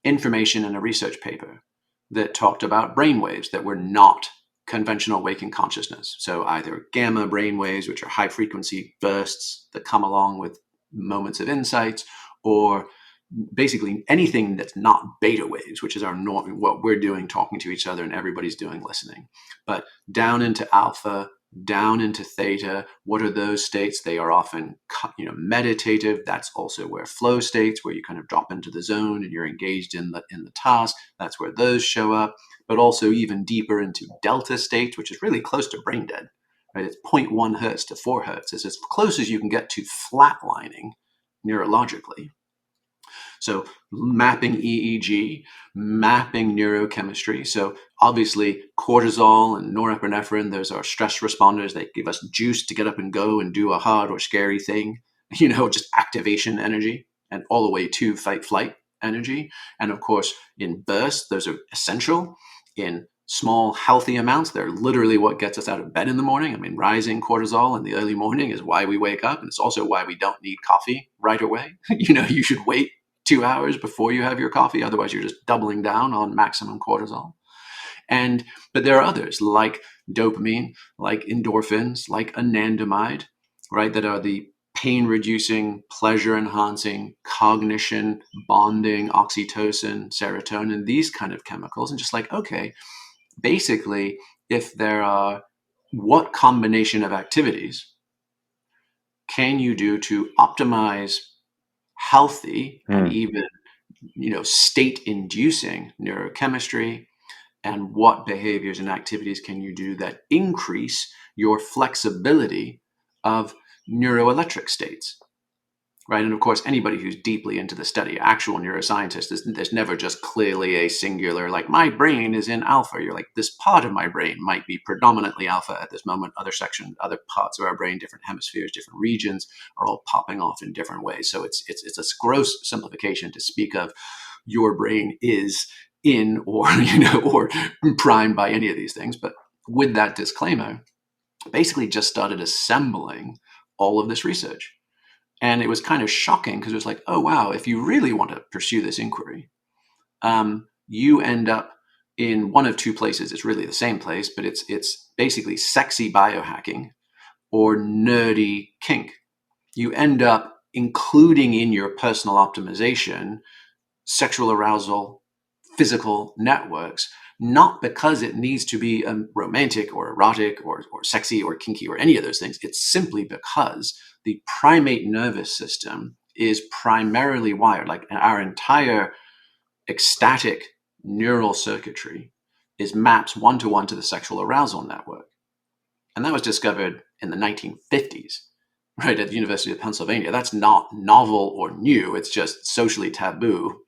information in a research paper that talked about brainwaves that were not conventional waking consciousness, so either gamma brainwaves, which are high frequency bursts that come along with moments of insights, or basically anything that's not beta waves, which is what we're doing, talking to each other, and everybody's doing listening, but down into alpha, down into theta. What are those states? They are often, meditative. That's also where flow states, where you kind of drop into the zone and you're engaged in the task. That's where those show up. But also even deeper into delta states, which is really close to brain dead. Right? It's 0.1 hertz to 4 hertz. It's as close as you can get to flatlining neurologically. So mapping EEG, mapping neurochemistry. So obviously cortisol and norepinephrine, those are stress responders. They give us juice to get up and go and do a hard or scary thing, just activation energy, and all the way to fight flight energy. And of course, in bursts, those are essential. In small, healthy amounts, they're literally what gets us out of bed in the morning. I mean, rising cortisol in the early morning is why we wake up. And it's also why we don't need coffee right away. You should wait 2 hours before you have your coffee. Otherwise, you're just doubling down on maximum cortisol. But there are others like dopamine, like endorphins, like anandamide, right? That are the pain-reducing, pleasure-enhancing, cognition, bonding, oxytocin, serotonin, these kind of chemicals. And just like, okay, basically, if there are, what combination of activities can you do to optimize healthy and even, state-inducing neurochemistry, and what behaviors and activities can you do that increase your flexibility of neuroelectric states, right? And of course, anybody who's deeply into the study, actual neuroscientists, there's never just clearly a singular, like, my brain is in alpha. You're like, this part of my brain might be predominantly alpha at this moment. Other parts of our brain, different hemispheres, different regions are all popping off in different ways. So it's a gross simplification to speak of your brain is in or primed by any of these things. But with that disclaimer, basically just started assembling all of this research. And it was kind of shocking because it was like, oh, wow, if you really want to pursue this inquiry, you end up in one of two places. It's really the same place, but it's basically sexy biohacking or nerdy kink. You end up including in your personal optimization sexual arousal, physical networks, not because it needs to be romantic or erotic or sexy or kinky or any of those things. It's simply because the primate nervous system is primarily wired, like our entire ecstatic neural circuitry is maps one-to-one to the sexual arousal network. And that was discovered in the 1950s, right, at the University of Pennsylvania. That's not novel or new. It's just socially taboo.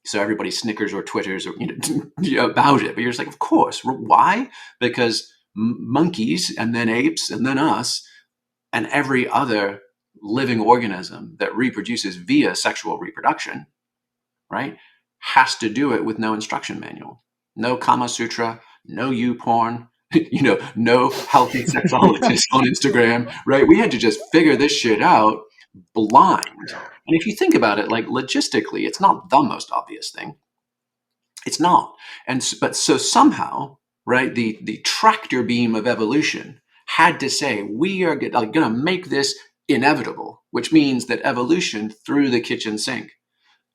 So everybody snickers or twitters or about it. But you're just like, of course. Why? Because monkeys and then apes and then us and every other living organism that reproduces via sexual reproduction, right, has to do it with no instruction manual, no Kama Sutra, no YouPorn, no healthy sexologist on Instagram, right? We had to just figure this shit out blind. And if you think about it, like logistically, it's not the most obvious thing. It's not. But so somehow, right, the tractor beam of evolution had to say, we are going to make this inevitable, which means that evolution through the kitchen sink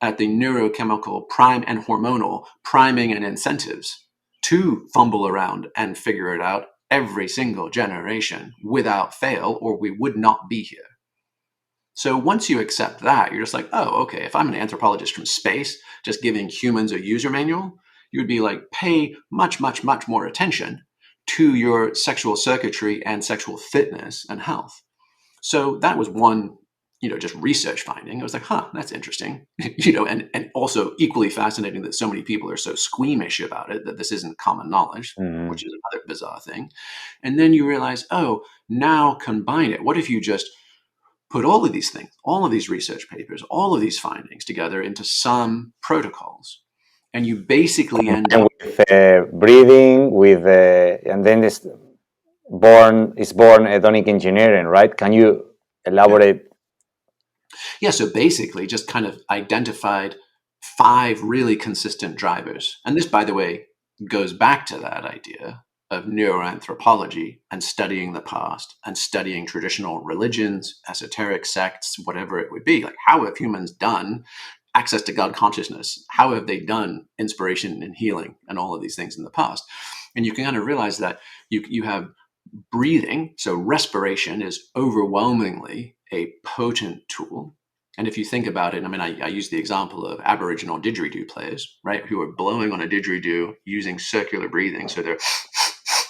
at the neurochemical prime and hormonal priming and incentives to fumble around and figure it out every single generation without fail, or we would not be here. So once you accept that, you're just like, oh, okay, if I'm an anthropologist from space, just giving humans a user manual, you would be like, pay much, much, much more attention to your sexual circuitry and sexual fitness and health. So that was one, just research finding. I was like, that's interesting, and also equally fascinating that so many people are so squeamish about it, that this isn't common knowledge, which is another bizarre thing. And then you realize, now combine it. What if you just put all of these things, all of these research papers, all of these findings together into some protocols, and you basically end up with breathing, with and then it's born hedonic engineering, right? Can you elaborate? Yeah, so basically just kind of identified 5 really consistent drivers. And this, by the way, goes back to that idea of neuroanthropology and studying the past and studying traditional religions, esoteric sects, whatever it would be. Like, how have humans done access to God consciousness? How have they done inspiration and healing and all of these things in the past? And you can kind of realize that you have breathing. So respiration is overwhelmingly a potent tool. And if you think about it, I use the example of Aboriginal didgeridoo players, right, who are blowing on a didgeridoo using circular breathing. So they're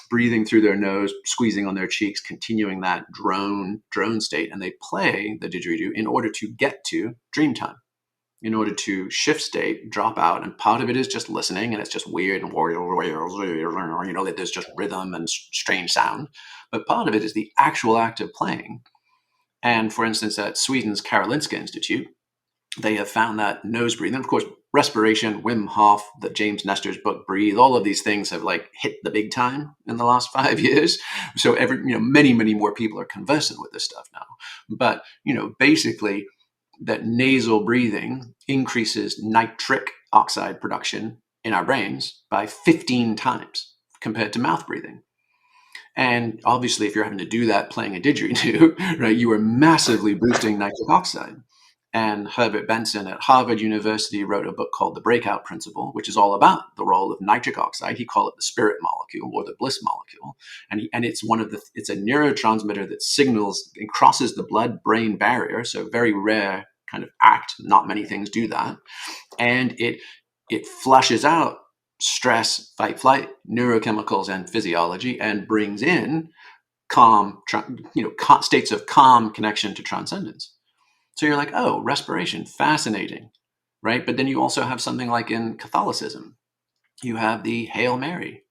breathing through their nose, squeezing on their cheeks, continuing that drone state, and they play the didgeridoo in order to get to dream time, in order to shift state, drop out. And part of it is just listening, and it's just weird and there's just rhythm and strange sound. But part of it is the actual act of playing. And for instance, at Sweden's Karolinska Institute, they have found that nose breathing, of course, respiration, Wim Hof, the James Nestor's book, Breathe, all of these things have hit the big time in the last 5 years. So many, many more people are conversant with this stuff now. But, basically that nasal breathing increases nitric oxide production in our brains by 15 times compared to mouth breathing. And obviously, if you're having to do that playing a didgeridoo, right, you are massively boosting nitric oxide. And Herbert Benson at Harvard University wrote a book called The Breakout Principle, which is all about the role of nitric oxide. He called it the spirit molecule or the bliss molecule. And it's it's a neurotransmitter that signals and crosses the blood-brain barrier. So very rare kind of act. Not many things do that. And it flushes out stress, fight, flight, neurochemicals, and physiology, and brings in calm, states of calm connection to transcendence. So you're like, oh, respiration, fascinating, right? But then you also have something like in Catholicism, you have the Hail Mary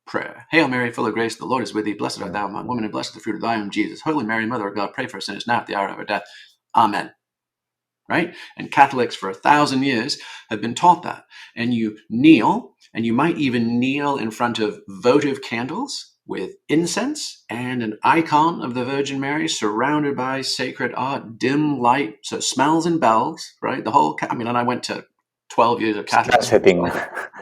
prayer. Hail Mary, full of grace, the Lord is with thee. Blessed art thou among women, and blessed the fruit of thy womb, Jesus. Holy Mary, Mother of God, pray for us sinners now at the hour of our death. Amen. Right? And Catholics for 1,000 years have been taught that. And you kneel, and you might even kneel in front of votive candles with incense and an icon of the Virgin Mary surrounded by sacred art, dim light, so smells and bells, right? The whole, and I went to 12 years of Catholic setting.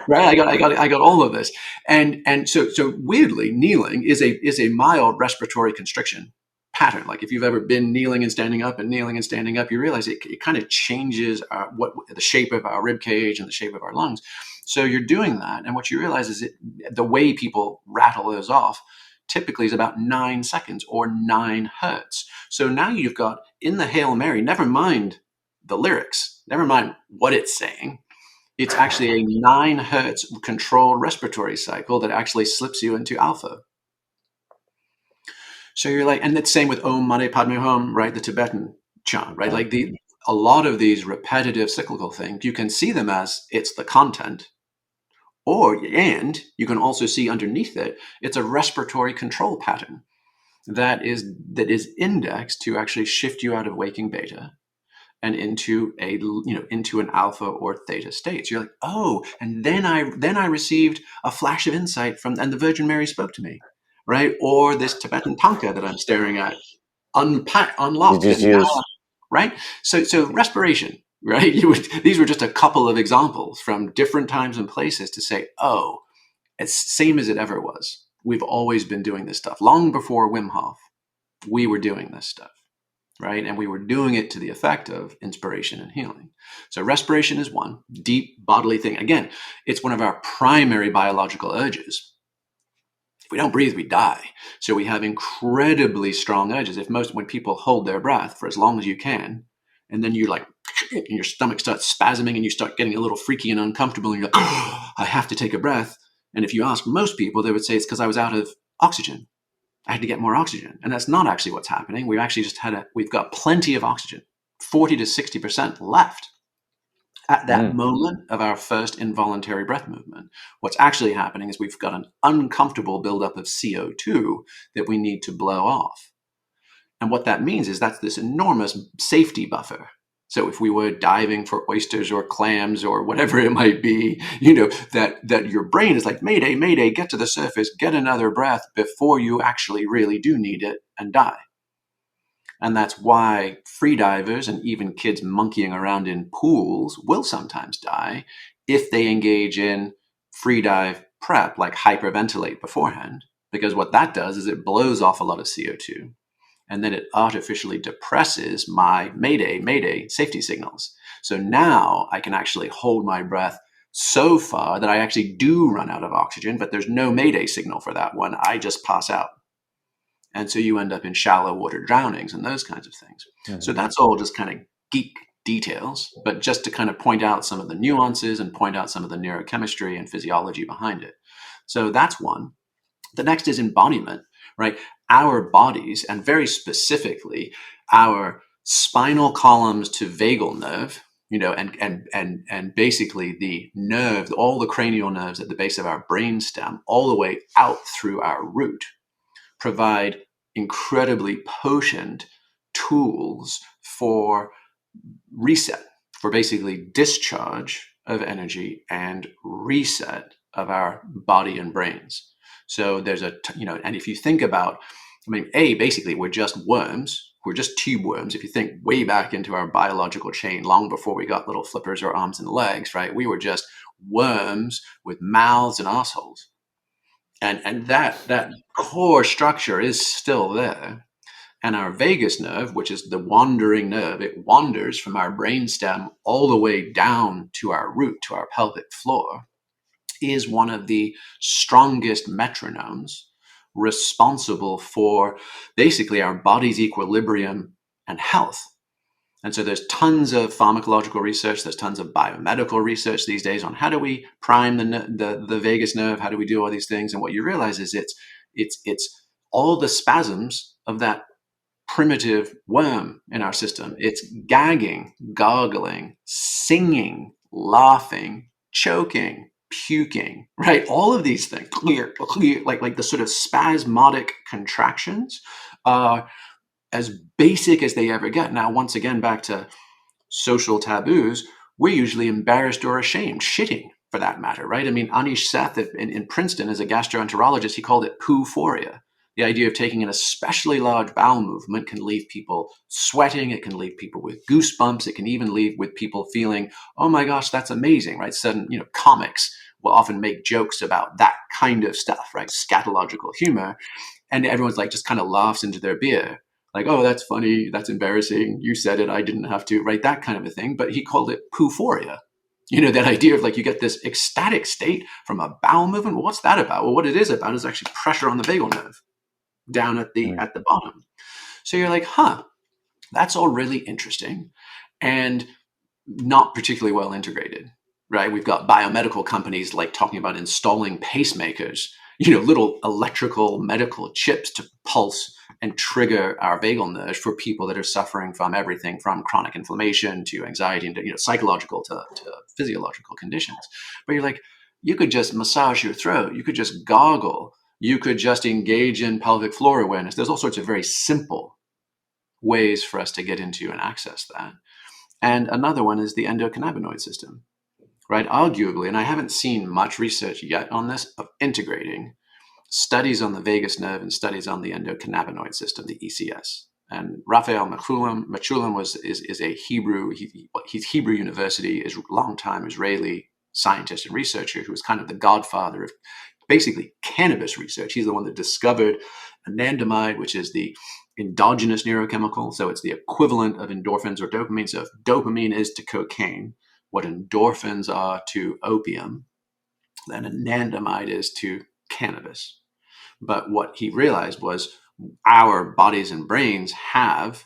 Right, I got all of this, and so weirdly, kneeling is a mild respiratory constriction pattern. Like if you've ever been kneeling and standing up and kneeling and standing up, you realize it kind of changes the shape of our rib cage and the shape of our lungs. So you're doing that, and what you realize is the way people rattle those off typically is about 9 seconds or 9 hertz. So now you've got in the Hail Mary, never mind the lyrics, never mind what it's saying. It's actually a 9 hertz controlled respiratory cycle that actually slips you into alpha. So you're like, and it's same with Om Mani Padme Hum, right? The Tibetan chant, right? Like a lot of these repetitive cyclical things, you can see them as it's the content, and you can also see underneath it, it's a respiratory control pattern that is indexed to actually shift you out of waking beta and into an alpha or theta state. So you're like, oh, and then I received a flash of insight and the Virgin Mary spoke to me, right? Or this Tibetan tanka that I'm staring at unlocked, right? So respiration, right? These were just a couple of examples from different times and places to say, oh, it's same as it ever was. We've always been doing this stuff. Long before Wim Hof, we were doing this stuff, right? And we were doing it to the effect of inspiration and healing. So respiration is one deep bodily thing. Again, it's one of our primary biological urges. If we don't breathe, we die. So we have incredibly strong urges. When people hold their breath for as long as you can, and then you and your stomach starts spasming and you start getting a little freaky and uncomfortable, and you're like, oh, I have to take a breath. And if you ask most people, they would say it's because I was out of oxygen. I had to get more oxygen. And that's not actually what's happening. We've actually we've got plenty of oxygen, 40 to 60% left at that moment of our first involuntary breath movement. What's actually happening is we've got an uncomfortable buildup of CO2 that we need to blow off. And what that means is that's this enormous safety buffer. So if we were diving for oysters or clams or whatever it might be, that your brain is like, mayday, mayday, get to the surface, get another breath before you actually really do need it and die. And that's why freedivers and even kids monkeying around in pools will sometimes die if they engage in freedive prep, like hyperventilate beforehand, because what that does is it blows off a lot of CO2. And then it artificially depresses my mayday, mayday safety signals. So now I can actually hold my breath so far that I actually do run out of oxygen, but there's no mayday signal for that one. I just pass out. And so you end up in shallow water drownings and those kinds of things. Mm-hmm. So that's all just kind of geek details, but just to kind of point out some of the nuances and point out some of the neurochemistry and physiology behind it. So that's one. The next is embodiment, right? Our bodies, and very specifically our spinal columns to vagal nerve, and basically the nerve, all the cranial nerves at the base of our brainstem, all the way out through our root, provide incredibly potent tools for reset, for basically discharge of energy and reset of our body and brains. So there's and if you think about, basically we're just worms. We're just tube worms. If you think way back into our biological chain, long before we got little flippers or arms and legs, right? We were just worms with mouths and assholes. And that core structure is still there. And our vagus nerve, which is the wandering nerve, it wanders from our brainstem all the way down to our root, to our pelvic floor, is one of the strongest metronomes responsible for basically our body's equilibrium and health. And so there's tons of pharmacological research, there's tons of biomedical research these days on how do we prime the vagus nerve, how do we do all these things? And what you realize is it's all the spasms of that primitive worm in our system. It's gagging, gargling, singing, laughing, choking, puking, right? All of these things, like the sort of spasmodic contractions are as basic as they ever get. Now, once again, back to social taboos, we're usually embarrassed or ashamed, shitting for that matter, right? Anish Seth in Princeton as a gastroenterologist, he called it poo-phoria. The idea of taking an especially large bowel movement can leave people sweating. It can leave people with goosebumps. It can even leave with people feeling, oh my gosh, that's amazing, right? Sudden, comics will often make jokes about that kind of stuff, right? Scatological humor. And everyone's like, just kind of laughs into their beer. Like, oh, that's funny. That's embarrassing. You said it. I didn't have to, right? That kind of a thing. But he called it poo-phoria. That idea of like you get this ecstatic state from a bowel movement. Well, what's that about? Well, what it is about is actually pressure on the vagal nerve down at the bottom. So you're like, that's all really interesting and not particularly well integrated, right? We've got biomedical companies like talking about installing pacemakers, little electrical medical chips to pulse and trigger our vagal nerve for people that are suffering from everything from chronic inflammation to anxiety and psychological to physiological conditions. But you're like, you could just massage your throat, you could just gargle, you could just engage in pelvic floor awareness. There's all sorts of very simple ways for us to get into and access that. And another one is the endocannabinoid system, right? Arguably, and I haven't seen much research yet on this, of integrating studies on the vagus nerve and studies on the endocannabinoid system, the ECS. And Raphael Mechoulam is a Hebrew, he's Hebrew University, is long-time Israeli scientist and researcher who was kind of the godfather of basically cannabis research. He's the one that discovered anandamide, which is the endogenous neurochemical. So it's the equivalent of endorphins or dopamine. So if dopamine is to cocaine what endorphins are to opium, then anandamide is to cannabis. But what he realized was our bodies and brains have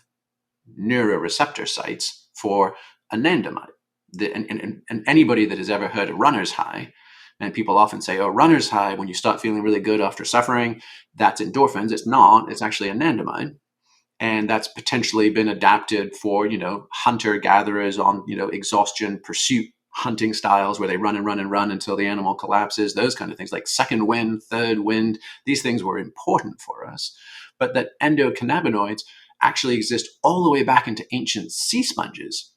neuroreceptor sites for anandamide. And anybody that has ever heard of runner's high, and people often say, oh, runner's high, when you start feeling really good after suffering, that's endorphins. It's not. It's actually anandamide. And that's potentially been adapted for, hunter-gatherers on, exhaustion, pursuit, hunting styles where they run and run and run until the animal collapses, those kind of things, like second wind, third wind. These things were important for us. But that endocannabinoids actually exist all the way back into ancient sea sponges,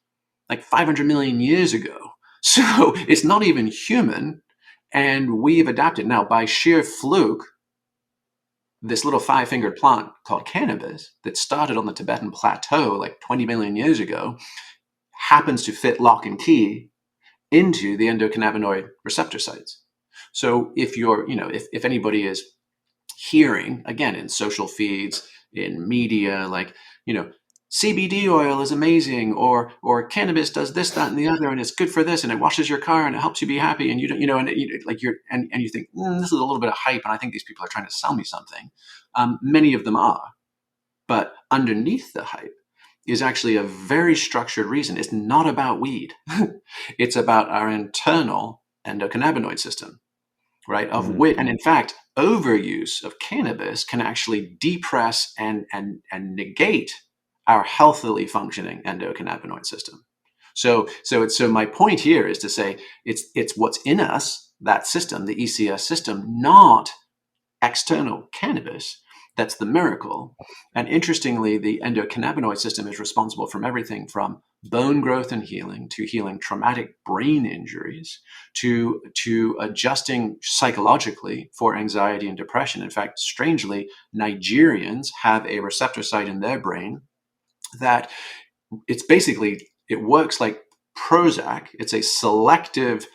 like 500 million years ago. So it's not even human. And we've adapted. Now, by sheer fluke, this little five-fingered plant called cannabis that started on the Tibetan plateau like 20 million years ago happens to fit lock and key into the endocannabinoid receptor sites. So if you're, if anybody is hearing, again, in social feeds, in media, like, CBD oil is amazing, or cannabis does this, that, and the other, and it's good for this, and it washes your car, and it helps you be happy, and you don't, and you think this is a little bit of hype, and I think these people are trying to sell me something. Many of them are, but underneath the hype is actually a very structured reason. It's not about weed; it's about our internal endocannabinoid system, right? And in fact, overuse of cannabis can actually depress and negate our healthily functioning endocannabinoid system. So my point here is to say it's what's in us, that system, the ECS system, not external cannabis. That's the miracle. And interestingly, the endocannabinoid system is responsible from everything from bone growth and healing to healing traumatic brain injuries to adjusting psychologically for anxiety and depression. In fact, strangely, Nigerians have a receptor site in their brain that it works like Prozac. It's a selective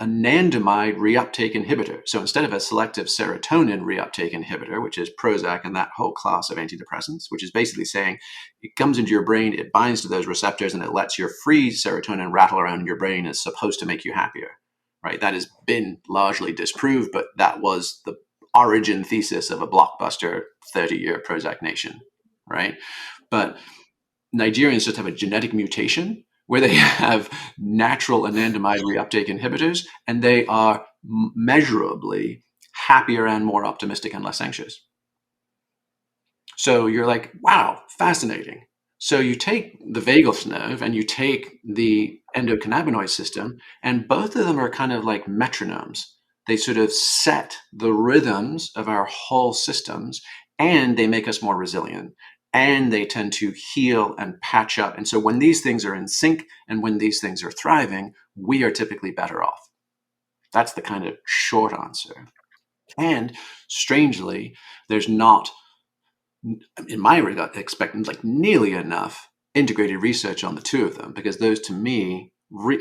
anandamide reuptake inhibitor. So instead of a selective serotonin reuptake inhibitor, which is Prozac and that whole class of antidepressants, which is basically saying it comes into your brain, it binds to those receptors, and it lets your free serotonin rattle around in your brain. It's supposed to make you happier, right? That has been largely disproved, but that was the origin thesis of a blockbuster 30-year Prozac nation, right? But Nigerians just have a genetic mutation where they have natural anandamide reuptake inhibitors, and they are measurably happier and more optimistic and less anxious. So you're like, wow, fascinating. So you take the vagus nerve and you take the endocannabinoid system, and both of them are kind of like metronomes. They sort of set the rhythms of our whole systems, and they make us more resilient. And they tend to heal and patch up. And so when these things are in sync and when these things are thriving, we are typically better off. That's the kind of short answer. And strangely, there's not, in my regard, expecting like nearly enough integrated research on the two of them, because those to me,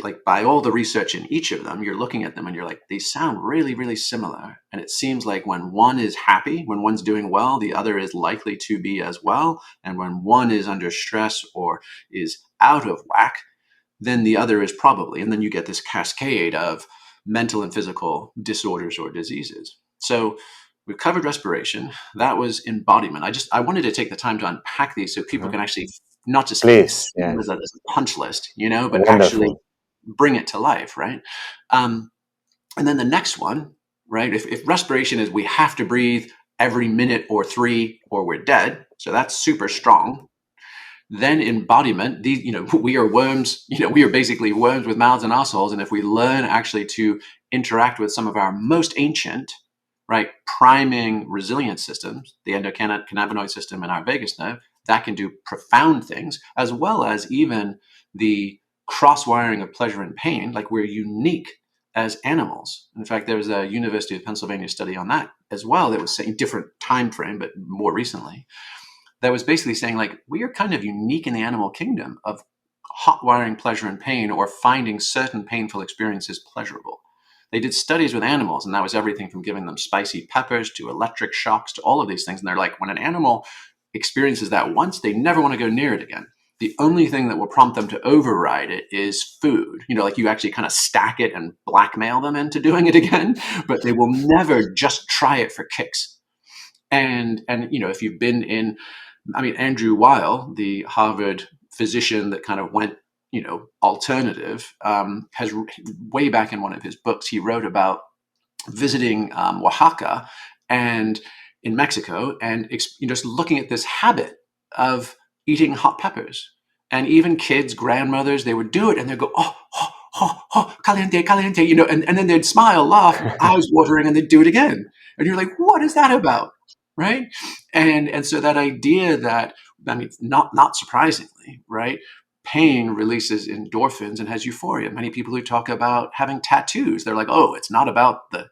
like by all the research in each of them, you're looking at them and you're like, these sound really, really similar. And it seems like when one is happy, when one's doing well, the other is likely to be as well. And when one is under stress or is out of whack, then the other is probably, and then you get this cascade of mental and physical disorders or diseases. So we've covered respiration. That was embodiment. I wanted to take the time to unpack these so people can actually not just Please, them yes. as a punch list, but actually Wonderful. bring it to life, right? And then the next one, right? If respiration is we have to breathe every minute or 3 or we're dead, so that's super strong. Then embodiment, we are worms, we are basically worms with mouths and assholes. And if we learn actually to interact with some of our most ancient, right, priming resilience systems, the endocannabinoid system and our vagus nerve, that can do profound things, as well as even the cross-wiring of pleasure and pain. Like, we're unique as animals. In fact, there was a University of Pennsylvania study on that as well that was saying, different time frame, but more recently, that was basically saying, like, we are kind of unique in the animal kingdom of hot wiring pleasure and pain, or finding certain painful experiences pleasurable. They did studies with animals, and that was everything from giving them spicy peppers to electric shocks to all of these things. And they're like, when an animal experiences that once, they never want to go near it again. The only thing that will prompt them to override it is food. Like, you actually kind of stack it and blackmail them into doing it again, but they will never just try it for kicks. And if you've been in, Andrew Weil, the Harvard physician that kind of went, alternative, has way back in one of his books, he wrote about visiting Oaxaca and in Mexico, and just looking at this habit of eating hot peppers. And even kids, grandmothers, they would do it and they'd go, oh, oh, oh, oh, caliente, caliente, and then they'd smile, laugh, eyes watering, and they'd do it again. And you're like, what is that about? Right? And so that idea that, not surprisingly, right, pain releases endorphins and has euphoria. Many people who talk about having tattoos, they're like, oh, it's not about the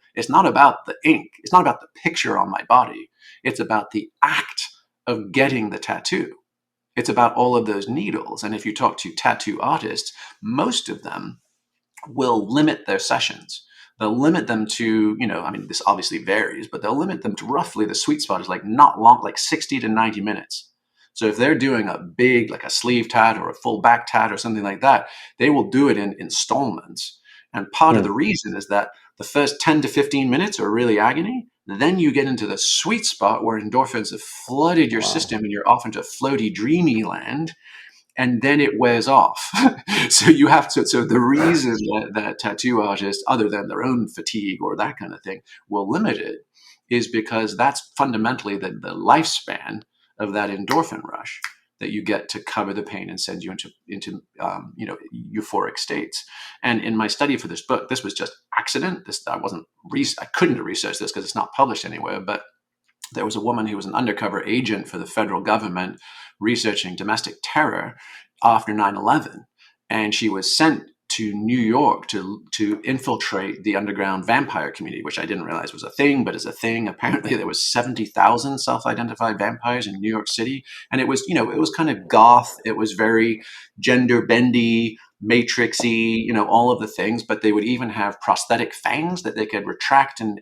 ink. It's not about the picture on my body. It's about the act of getting the tattoo. It's about all of those needles. And if you talk to tattoo artists, most of them will limit their sessions. They'll limit them to, this obviously varies, but they'll limit them to roughly, the sweet spot is like not long, like 60 to 90 minutes. So if they're doing a big, like a sleeve tat or a full back tat or something like that, they will do it in installments. And part of the reason is that the first 10 to 15 minutes are really agony. Then you get into the sweet spot where endorphins have flooded your system and you're off into floaty, dreamy land. And then it wears off. So you have to, so the reason that tattoo artists, other than their own fatigue or that kind of thing, will limit it is because that's fundamentally the lifespan of that endorphin rush that you get to cover the pain and send you into euphoric states. And in my study for this book, this was just accident. I couldn't have researched this because it's not published anywhere, but there was a woman who was an undercover agent for the federal government researching domestic terror after 9/11. And she was sent to New York to infiltrate the underground vampire community, which I didn't realize was a thing, but is a thing. Apparently there was 70,000 self-identified vampires in New York City. And it was, it was kind of goth. It was very gender bendy, matrixy, all of the things, but they would even have prosthetic fangs that they could retract and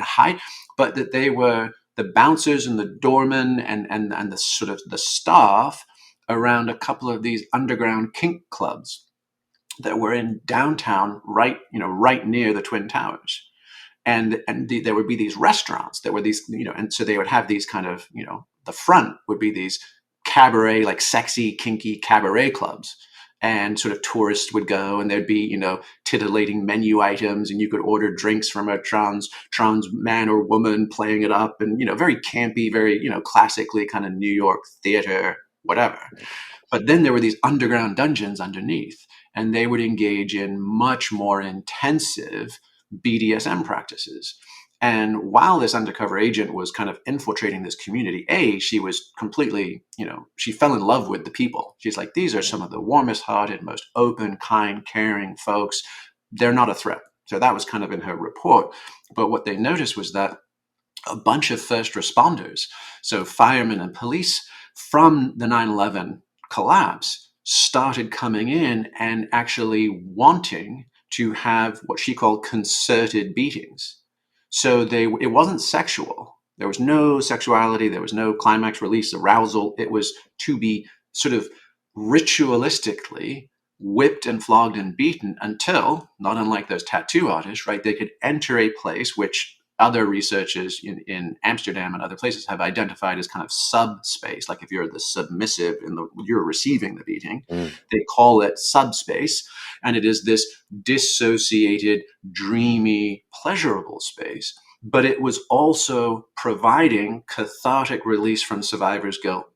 hide, but that they were the bouncers and the doormen and the sort of the staff around a couple of these underground kink clubs that were in downtown, right near the Twin Towers. And there would be these restaurants that were these, and so they would have these kind of, the front would be these cabaret, like sexy, kinky cabaret clubs. And sort of tourists would go and there'd be, titillating menu items and you could order drinks from a trans man or woman playing it up and, very campy, very, classically kind of New York theater, whatever. But then there were these underground dungeons underneath and they would engage in much more intensive BDSM practices. And while this undercover agent was kind of infiltrating this community, she was completely, she fell in love with the people. She's like, these are some of the warmest hearted, most open, kind, caring folks. They're not a threat. So that was kind of in her report. But what they noticed was that a bunch of first responders, so firemen and police from the 9/11 collapse, started coming in and actually wanting to have what she called concerted beatings. So it wasn't sexual. There was no sexuality. There was no climax, release, arousal. It was to be sort of ritualistically whipped and flogged and beaten until, not unlike those tattoo artists, right, they could enter a place which other researchers in Amsterdam and other places have identified as kind of subspace. Like if you're the submissive you're receiving the beating, they call it subspace. And it is this dissociated, dreamy, pleasurable space. But it was also providing cathartic release from survivor's guilt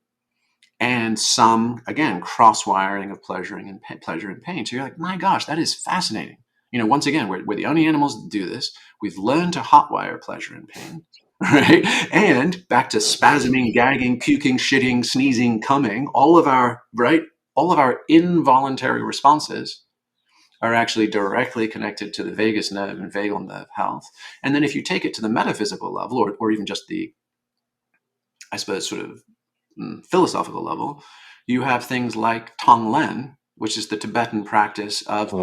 and some, again, cross-wiring of pleasure and pain. So you're like, my gosh, that is fascinating. Once again, we're the only animals that do this. We've learned to hotwire pleasure and pain, right? And back to spasming, gagging, puking, shitting, sneezing, coming, all of our involuntary responses are actually directly connected to the vagus nerve and vagal nerve health. And then if you take it to the metaphysical level, or even just the, I suppose, sort of philosophical level, you have things like Tonglen, which is the Tibetan practice of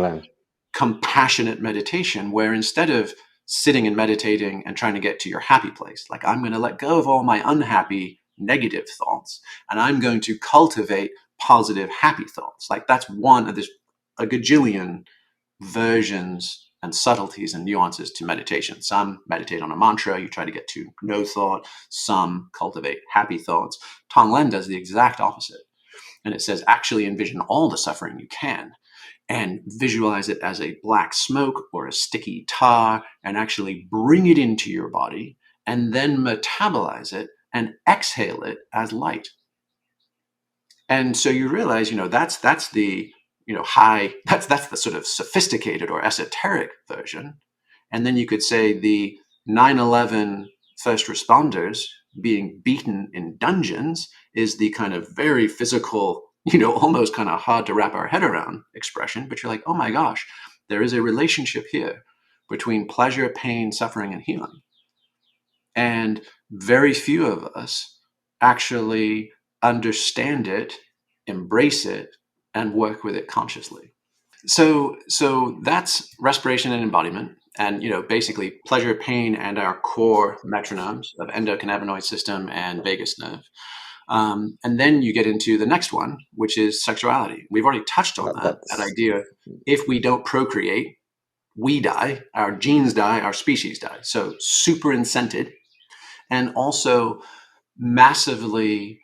compassionate meditation, where instead of sitting and meditating and trying to get to your happy place, like I'm going to let go of all my unhappy negative thoughts and I'm going to cultivate positive happy thoughts. Like that's one of a gajillion versions and subtleties and nuances to meditation. Some meditate on a mantra, you try to get to no thought. Some cultivate happy thoughts. Tonglen does the exact opposite. And it says, actually envision all the suffering you can and visualize it as a black smoke or a sticky tar and actually bring it into your body and then metabolize it and exhale it as light. And so you realize, that's the that's the sort of sophisticated or esoteric version. And then you could say the 9/11 first responders being beaten in dungeons is the kind of very physical, almost kind of hard to wrap our head around expression. But you're like, oh my gosh, there is a relationship here between pleasure, pain, suffering, and healing. And very few of us actually understand it, embrace it, and work with it consciously. So that's respiration and embodiment. And, basically pleasure, pain, and our core metronomes of endocannabinoid system and vagus nerve. And then you get into the next one, which is sexuality. We've already touched on that idea. If we don't procreate, we die, our genes die, our species die. So super incented and also massively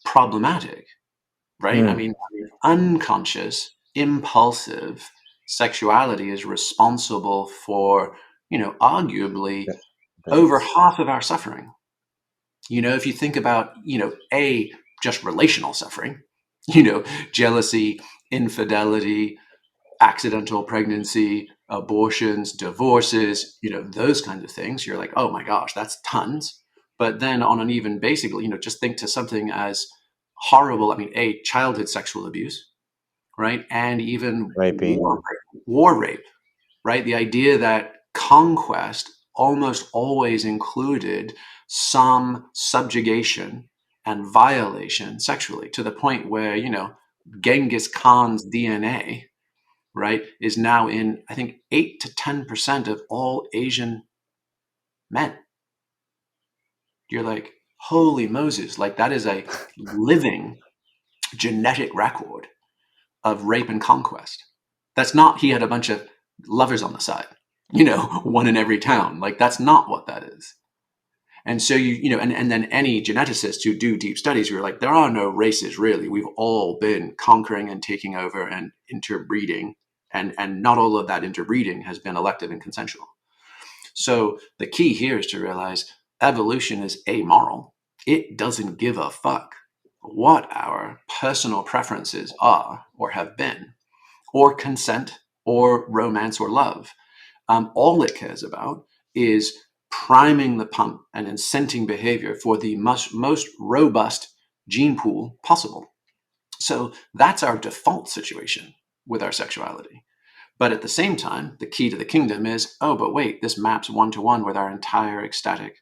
problematic, right? I mean, unconscious, impulsive sexuality is responsible for, arguably over half of our suffering. If you think about, just relational suffering, jealousy, infidelity, accidental pregnancy, abortions, divorces, those kinds of things, you're like, oh my gosh, that's tons. But then on an even basic, just think to something as horrible. I mean, childhood sexual abuse, right? And even war rape, right? The idea that conquest almost always included some subjugation and violation sexually, to the point where, Genghis Khan's DNA, right, is now in, I think, 8 to 10% of all Asian men. You're like, holy Moses, like that is a living genetic record of rape and conquest. That's not, he had a bunch of lovers on the side, one in every town. Like that's not what that is. And so and then any geneticists who do deep studies who are like, there are no races really. We've all been conquering and taking over and interbreeding. And not all of that interbreeding has been elective and consensual. So the key here is to realize evolution is amoral. It doesn't give a fuck what our personal preferences are or have been, or consent, or romance, or love. All it cares about is priming the pump and incenting behavior for the most robust gene pool possible. So that's our default situation with our sexuality. But at the same time, the key to the kingdom is, oh, but wait, this maps one-to-one with our entire ecstatic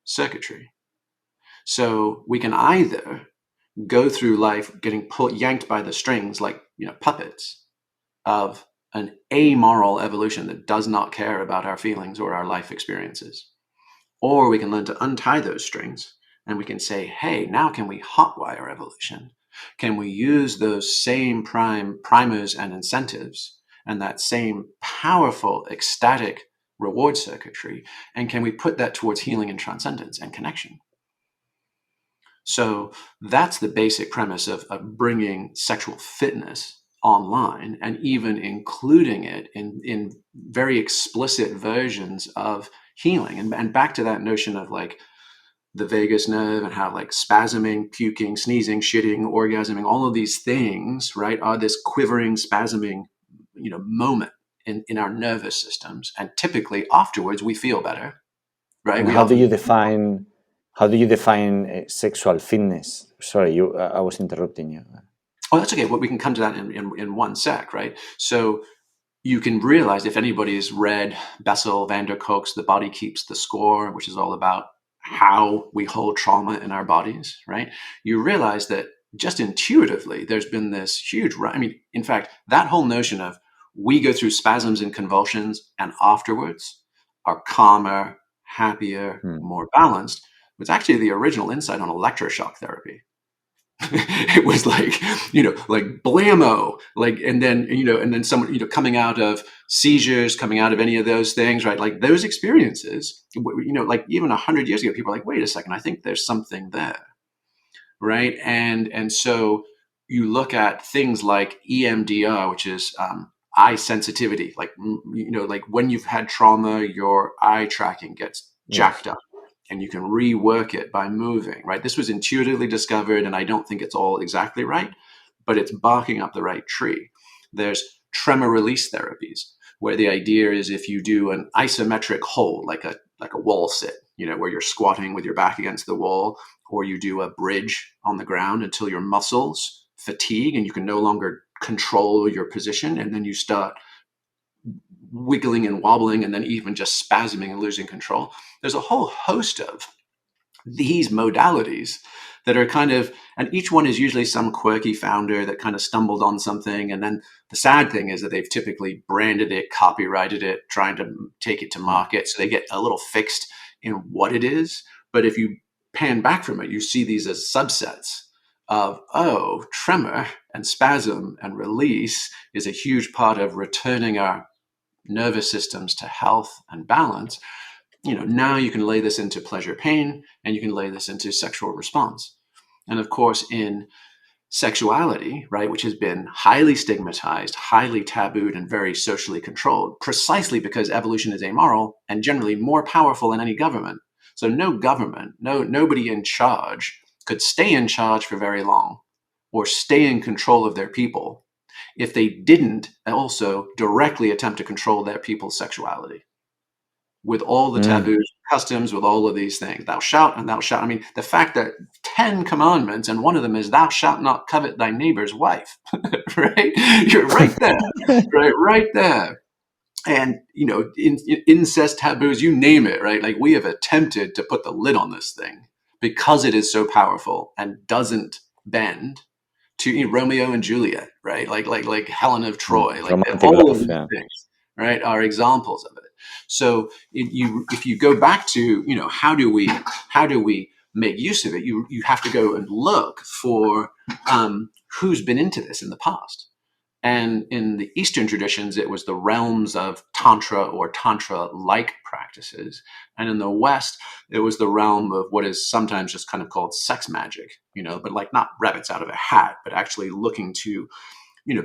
circuitry. So we can either go through life getting yanked by the strings like, puppets of an amoral evolution that does not care about our feelings or our life experiences. Or we can learn to untie those strings and we can say, hey, now can we hotwire evolution Can we use those same primers and incentives and that same powerful ecstatic reward circuitry, and can we put that towards healing and transcendence and connection? So that's the basic premise of bringing sexual fitness online, and even including it in very explicit versions of healing. And back to that notion of like the vagus nerve and how like spasming, puking, sneezing, shitting, orgasming, all of these things, right, are this quivering, spasming, moment in our nervous systems. And typically afterwards we feel better, right? And how do you define sexual fitness? Sorry, I was interrupting you. Oh, that's okay. Well, we can come to that in one sec, right? So you can realize, if anybody's read Bessel van der Kolk's The Body Keeps the Score, which is all about how we hold trauma in our bodies, right? You realize that just intuitively, there's been this huge, in fact, that whole notion of we go through spasms and convulsions and afterwards are calmer, happier, more balanced, was actually the original insight on electroshock therapy. It was like, like blammo, like, and then someone, coming out of seizures, coming out of any of those things, right? Like those experiences, like even 100 years ago, people are like, wait a second, I think there's something there, right? And so you look at things like EMDR, which is eye sensitivity, like, like when you've had trauma, your eye tracking gets jacked up. And you can rework it by moving, right? This was intuitively discovered, and I don't think it's all exactly right, but it's barking up the right tree. There's tremor release therapies, where the idea is if you do an isometric hold, like a wall sit, where you're squatting with your back against the wall, or you do a bridge on the ground until your muscles fatigue and you can no longer control your position, and then you start wiggling and wobbling and then even just spasming and losing control. There's a whole host of these modalities that are kind of, and each one is usually some quirky founder that kind of stumbled on something. And then the sad thing is that they've typically branded it, copyrighted it, trying to take it to market. So they get a little fixed in what it is. But if you pan back from it, you see these as subsets of, tremor and spasm and release is a huge part of returning our nervous systems to health and balance. Now you can lay this into pleasure pain, and you can lay this into sexual response. And of course, in sexuality, right, which has been highly stigmatized, highly tabooed, and very socially controlled, precisely because evolution is amoral and generally more powerful than any government. So no government, nobody in charge could stay in charge for very long or stay in control of their people if they didn't also directly attempt to control their people's sexuality with all the taboos, customs, with all of these things. Thou shalt and thou shalt. I mean, the fact that 10 commandments, and one of them is thou shalt not covet thy neighbor's wife, right? You're right there, right there. And, incest taboos, you name it, right? Like we have attempted to put the lid on this thing because it is so powerful and doesn't bend to Romeo and Juliet, right? Like Helen of Troy, like all of these things, right, are examples of it. So if you go back to, how do we make use of it? You have to go and look for who's been into this in the past. And in the Eastern traditions, it was the realms of Tantra or Tantra-like practices. And in the West, it was the realm of what is sometimes just kind of called sex magic, but like not rabbits out of a hat, but actually looking to,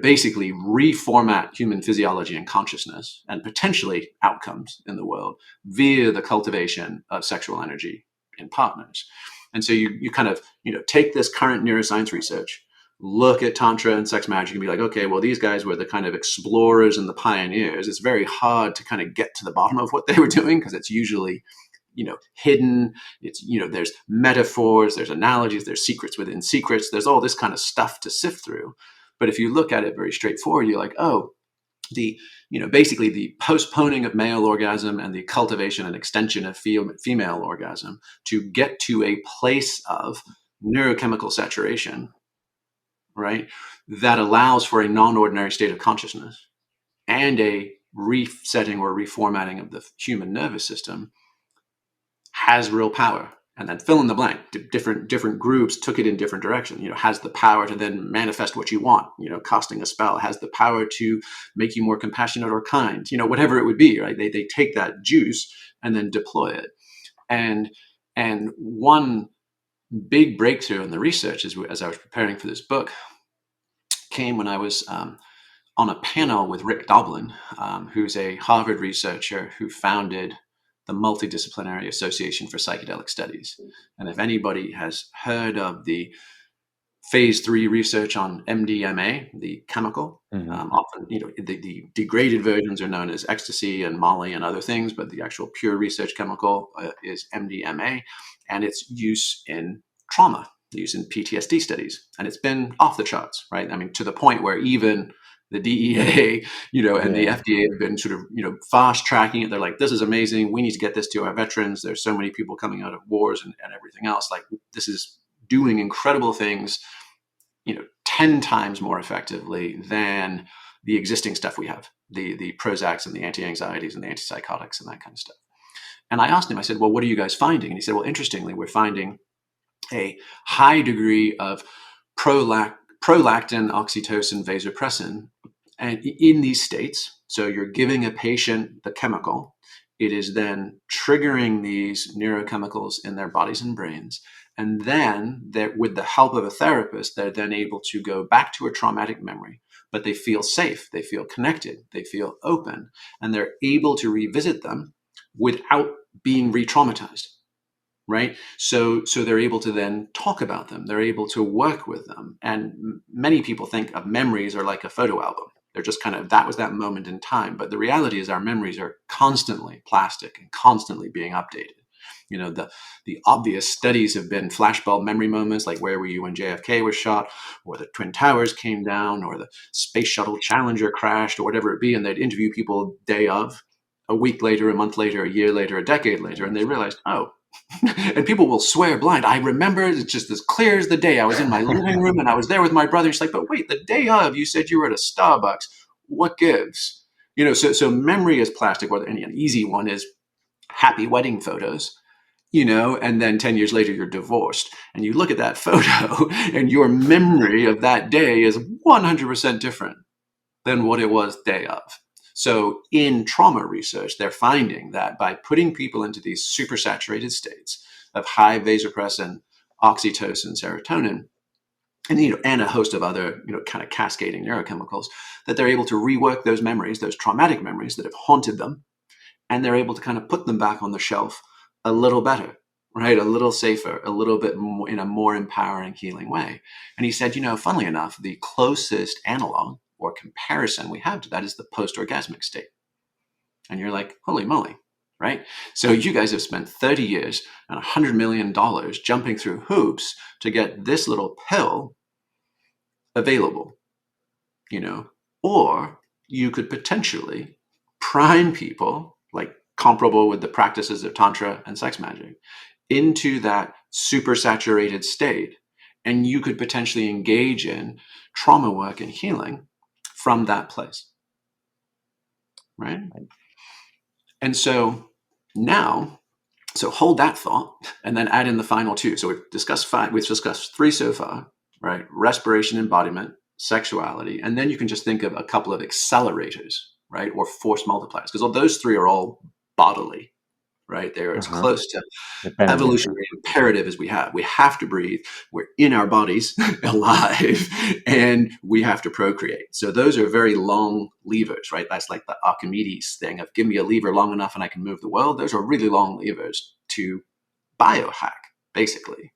basically reformat human physiology and consciousness and potentially outcomes in the world via the cultivation of sexual energy in partners. And so you kind of, take this current neuroscience research, look at Tantra and sex magic and be like, okay, well, these guys were the kind of explorers and the pioneers. It's very hard to kind of get to the bottom of what they were doing because it's usually, hidden. It's, there's metaphors, there's analogies, there's secrets within secrets. There's all this kind of stuff to sift through. But if you look at it very straightforward, you're like, basically the postponing of male orgasm and the cultivation and extension of female orgasm to get to a place of neurochemical saturation, right, that allows for a non-ordinary state of consciousness and a resetting or reformatting of the human nervous system has real power. and then fill in the blank. Different groups took it in different directions. Has the power to then manifest what you want. Casting a spell has the power to make you more compassionate or kind. Whatever it would be, right? They take that juice and then deploy it. And one big breakthrough in the research, as I was preparing for this book, came when I was on a panel with Rick Doblin, who's a Harvard researcher who founded the Multidisciplinary Association for Psychedelic Studies. And if anybody has heard of the phase 3 research on MDMA, the chemical, often, the degraded versions are known as ecstasy and Molly and other things, but the actual pure research chemical is MDMA, and its use in trauma, use in PTSD studies. And it's been off the charts, right? I mean, to the point where even the DEA, and the FDA have been sort of, fast tracking it. They're like, this is amazing. We need to get this to our veterans. There's so many people coming out of wars and everything else. Like, this is doing incredible things, 10 times more effectively than the existing stuff we have, the Prozacs and the anti-anxieties and the antipsychotics and that kind of stuff. And I asked him, I said, well, what are you guys finding? And he said, well, interestingly, we're finding a high degree of prolactin, oxytocin, vasopressin, and in these states. So you're giving a patient the chemical. It is then triggering these neurochemicals in their bodies and brains. And then with the help of a therapist, they're then able to go back to a traumatic memory, but they feel safe, they feel connected, they feel open, and they're able to revisit them without being re-traumatized. Right. So they're able to then talk about them. They're able to work with them. And many people think of memories are like a photo album. They're just kind of, that was that moment in time. But the reality is our memories are constantly plastic and constantly being updated. The obvious studies have been flashbulb memory moments, like where were you when JFK was shot, or the Twin Towers came down, or the Space Shuttle Challenger crashed, or whatever it be. And they'd interview people day of, a week later, a month later, a year later, a decade later. And they realized, oh, and people will swear blind. I remember it's just as clear as the day. I was in my living room and I was there with my brother. She's like, but wait, the day of, you said you were at a Starbucks. What gives? So memory is plastic. Or an easy one is happy wedding photos, and then 10 years later you're divorced. And you look at that photo and your memory of that day is 100% different than what it was day of. So in trauma research, they're finding that by putting people into these supersaturated states of high vasopressin, oxytocin, serotonin, and a host of other, kind of cascading neurochemicals, that they're able to rework those memories, those traumatic memories that have haunted them, and they're able to kind of put them back on the shelf a little better, right? A little safer, a little bit more, in a more empowering, healing way. And he said, funnily enough, the closest analog or comparison we have to that is the post-orgasmic state. And you're like, holy moly, right? So you guys have spent 30 years and $100 million jumping through hoops to get this little pill available, or you could potentially prime people, like comparable with the practices of Tantra and sex magic, into that supersaturated state. And you could potentially engage in trauma work and healing from that place, right? And so now, so hold that thought and then add in the final two. So we've discussed 3 so far, right? Respiration, embodiment, sexuality. And then you can just think of a couple of accelerators, right? Or force multipliers, because those 3 are all bodily, right? They're as close to evolutionary imperative as we have. We have to breathe. We're in our bodies alive, and we have to procreate. So those are very long levers, right? That's like the Archimedes thing of give me a lever long enough and I can move the world. Those are really long levers to biohack, basically.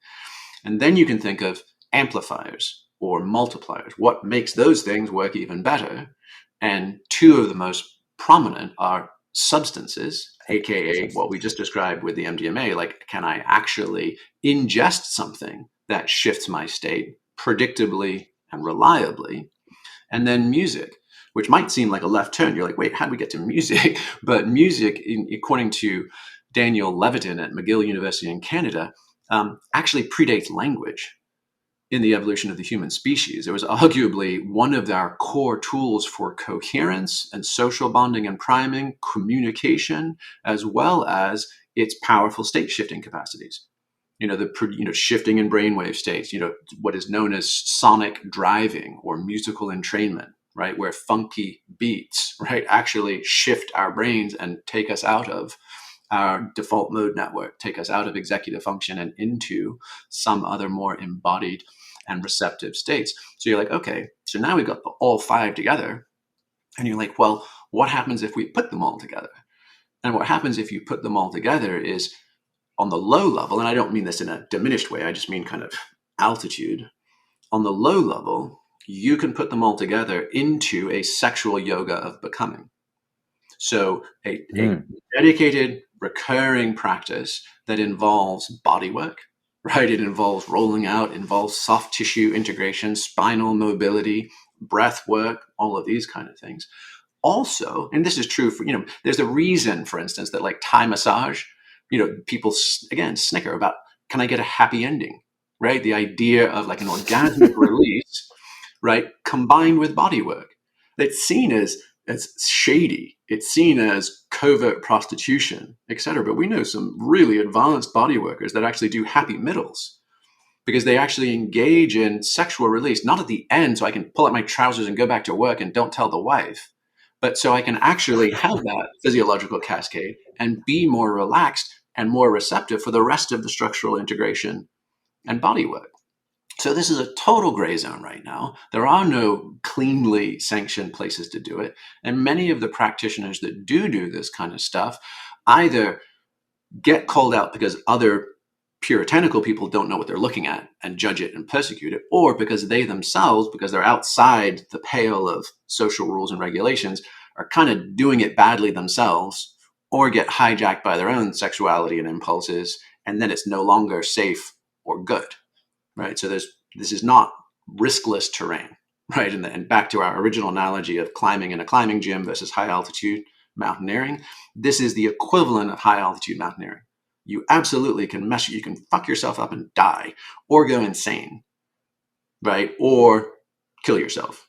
And then you can think of amplifiers or multipliers. What makes those things work even better? And 2 of the most prominent are substances, aka what we just described with the MDMA. Like, can I actually ingest something that shifts my state predictably and reliably? And then music, which might seem like a left turn. You're like, wait, how do we get to music? But music, according to Daniel Levitin at McGill University in Canada, actually predates language in the evolution of the human species. It was arguably one of our core tools for coherence and social bonding and priming, communication, as well as its powerful state shifting capacities. shifting in brainwave states, what is known as sonic driving or musical entrainment, right? Where funky beats, right, actually shift our brains and take us out of our default mode network, take us out of executive function and into some other more embodied and receptive states. So you're like, okay, so now we've got all five together. And you're like, well, what happens if we put them all together? And what happens if you put them all together is on the low level, and I don't mean this in a diminished way, I just mean kind of altitude. On the low level, you can put them all together into a sexual yoga of becoming. So a dedicated, recurring practice that involves body work, right? It involves rolling out, involves soft tissue integration, spinal mobility, breath work, all of these kind of things. Also, and this is true for, there's a reason, for instance, that like Thai massage, people, again, snicker about, can I get a happy ending, right? The idea of like an orgasmic release, right? Combined with body work. That's seen as shady. It's seen as covert prostitution, etc. But we know some really advanced body workers that actually do happy middles because they actually engage in sexual release, not at the end so I can pull up my trousers and go back to work and don't tell the wife, but so I can actually have that physiological cascade and be more relaxed and more receptive for the rest of the structural integration and body work. So this is a total gray zone right now. There are no cleanly sanctioned places to do it. And many of the practitioners that do this kind of stuff either get called out because other puritanical people don't know what they're looking at and judge it and persecute it, or because they themselves, because they're outside the pale of social rules and regulations, are kind of doing it badly themselves, or get hijacked by their own sexuality and impulses, and then it's no longer safe or good. Right, so this is not riskless terrain, right? And back to our original analogy of climbing in a climbing gym versus high altitude mountaineering, this is the equivalent of high altitude mountaineering. You absolutely can you can fuck yourself up and die, or go insane, right? Or kill yourself.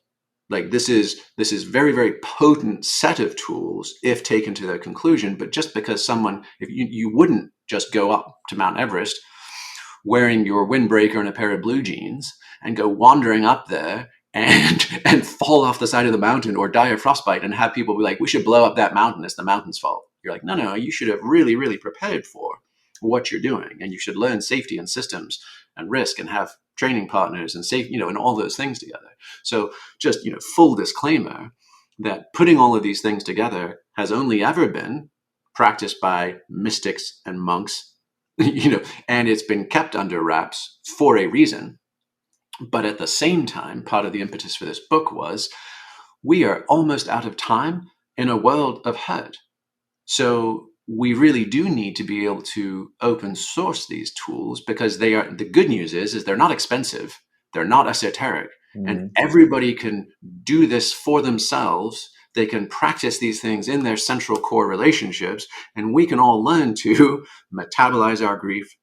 Like this is very, very potent set of tools if taken to their conclusion. But just because if you wouldn't just go up to Mount Everest wearing your windbreaker and a pair of blue jeans and go wandering up there and fall off the side of the mountain or die of frostbite and have people be like, we should blow up that mountain, it's the mountain's fault. You're like, no, you should have really, really prepared for what you're doing. And you should learn safety and systems and risk and have training partners and safe, and all those things together. So just, full disclaimer that putting all of these things together has only ever been practiced by mystics and monks, and it's been kept under wraps for a reason. But at the same time, part of the impetus for this book was we are almost out of time in a world of hurt. So we really do need to be able to open source these tools because the good news is they're not expensive. They're not esoteric. And everybody can do this for themselves. They can practice these things in their central core relationships, and we can all learn to metabolize our grief,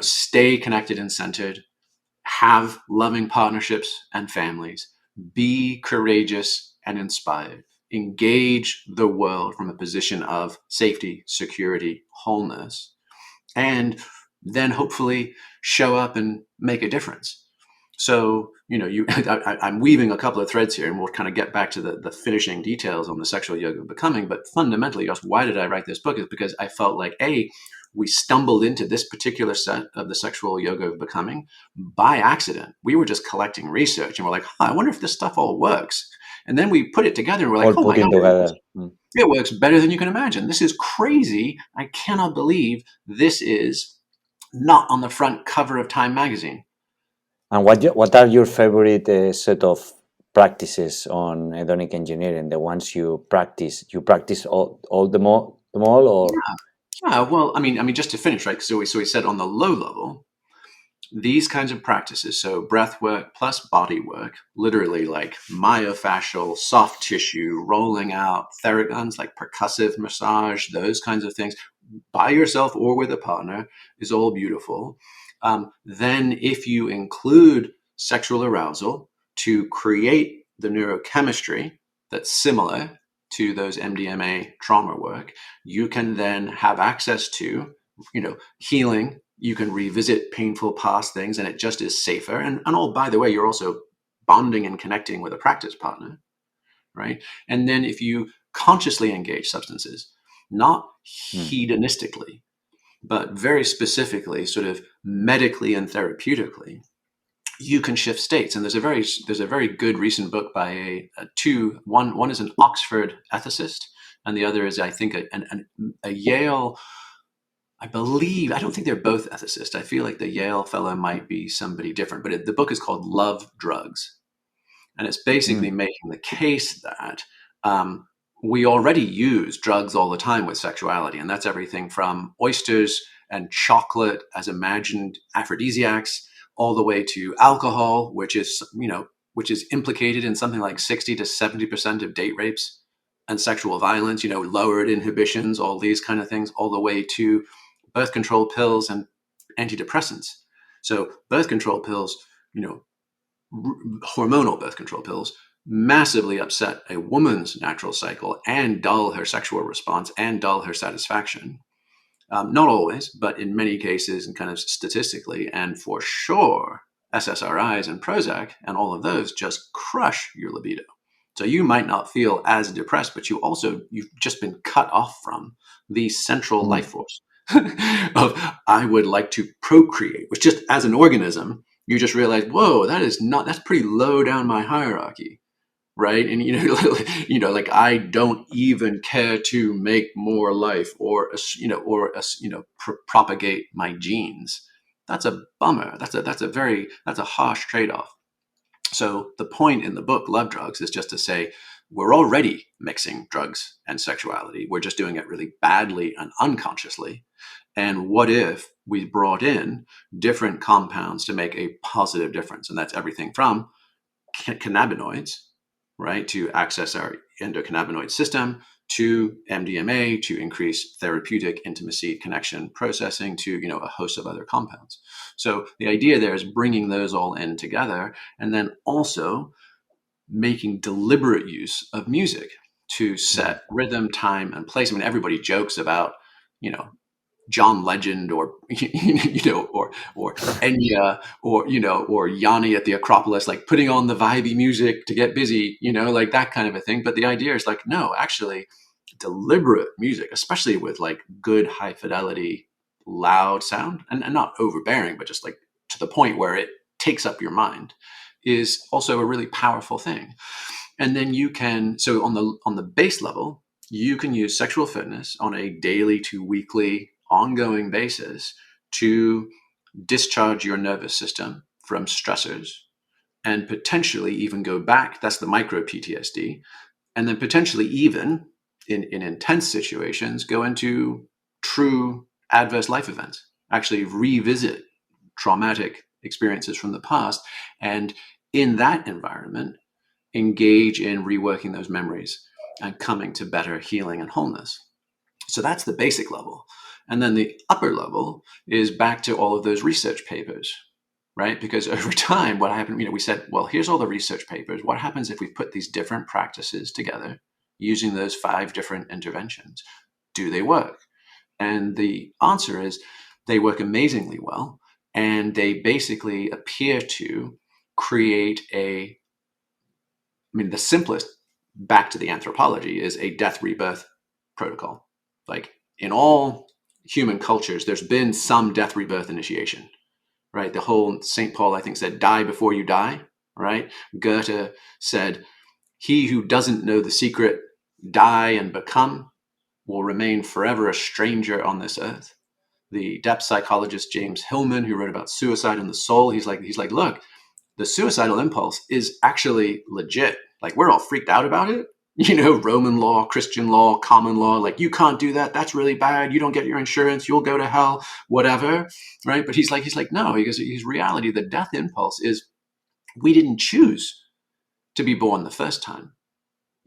stay connected and centered, have loving partnerships and families, be courageous and inspired, engage the world from a position of safety, security, wholeness, and then hopefully show up and make a difference. So, I'm weaving a couple of threads here, and we'll kind of get back to the finishing details on the sexual yoga of becoming. But fundamentally, why did I write this book? Is because I felt like, we stumbled into this particular set of the sexual yoga of becoming by accident. We were just collecting research, and we're like, I wonder if this stuff all works. And then we put it together, and we're like, oh my God, it works better than you can imagine. This is crazy. I cannot believe this is not on the front cover of Time magazine. And what are your favorite set of practices on hedonic engineering? The ones you practice all them all, or? Yeah. Well, I mean, just to finish, right? So we said on the low level, these kinds of practices, so breath work plus body work, literally like myofascial, soft tissue, rolling out, theraguns like percussive massage, those kinds of things, by yourself or with a partner, is all beautiful. Then if you include sexual arousal to create the neurochemistry that's similar to those MDMA trauma work, you can then have access to, healing You can revisit painful past things, and it just is safer. And oh, by the way, you're also bonding and connecting with a practice partner, right? And then if you consciously engage substances, not hedonistically, but very specifically, sort of medically and therapeutically, you can shift states. And there's a very good recent book by one is an Oxford ethicist, and the other is, I think, a Yale. I don't think they're both ethicists. I feel like the Yale fellow might be somebody different, but the book is called Love Drugs. And it's basically making the case that we already use drugs all the time with sexuality. And that's everything from oysters and chocolate as imagined aphrodisiacs, all the way to alcohol, which is implicated in something like 60 to 70% of date rapes and sexual violence, lowered inhibitions, all these kind of things, all the way to birth control pills and antidepressants. So birth control pills, hormonal birth control pills, massively upset a woman's natural cycle and dull her sexual response and dull her satisfaction. Not always, but in many cases and kind of statistically. And for sure, SSRIs and Prozac and all of those just crush your libido. So you might not feel as depressed, but you've just been cut off from the central life force of I would like to procreate, which just as an organism, you just realize, whoa, that's pretty low down my hierarchy, right? And like I don't even care to make more life or propagate my genes. That's a bummer. That's a harsh trade-off. So the point in the book, Love Drugs, is just to say we're already mixing drugs and sexuality. We're just doing it really badly and unconsciously. And what if we brought in different compounds to make a positive difference? And that's everything from cannabinoids, right, to access our endocannabinoid system, to MDMA, to increase therapeutic intimacy, connection, processing, to a host of other compounds. So the idea there is bringing those all in together, and then also making deliberate use of music to set rhytm, time, and place. I mean, everybody jokes about, John Legend or or Enya or Yanni at the Acropolis, like putting on the vibey music to get busy, like that kind of a thing. But the idea is like, no, actually deliberate music, especially with like good high fidelity, loud sound and not overbearing, but just like to the point where it takes up your mind, is also a really powerful thing. And then you can, so on the base level, you can use sexual fitness on a daily to weekly ongoing basis to discharge your nervous system from stressors and potentially even go back. That's the micro PTSD. And then potentially even in intense situations, go into true adverse life events, actually revisit traumatic experiences from the past. And in that environment, engage in reworking those memories and coming to better healing and wholeness. So that's the basic level. And then the upper level is back to all of those research papers, right? Because over time, what happened, we said, well, here's all the research papers. What happens if we put these different practices together using those 5 different interventions? Do they work? And the answer is they work amazingly well. And they basically appear to create the simplest, back to the anthropology, is a death rebirth protocol. Like in all human cultures, there's been some death rebirth initiation, right? The whole St. Paul, I think, said, die before you die, right? Goethe said, he who doesn't know the secret, die and become, will remain forever a stranger on this earth. The depth psychologist James Hillman, who wrote about suicide and the soul, he's like, look, the suicidal impulse is actually legit. Like, we're all freaked out about it. Roman law, Christian law, common law, like, you can't do that. That's really bad. You don't get your insurance. You'll go to hell, whatever. Right. But he's like, no, because his reality, the death impulse is, we didn't choose to be born the first time.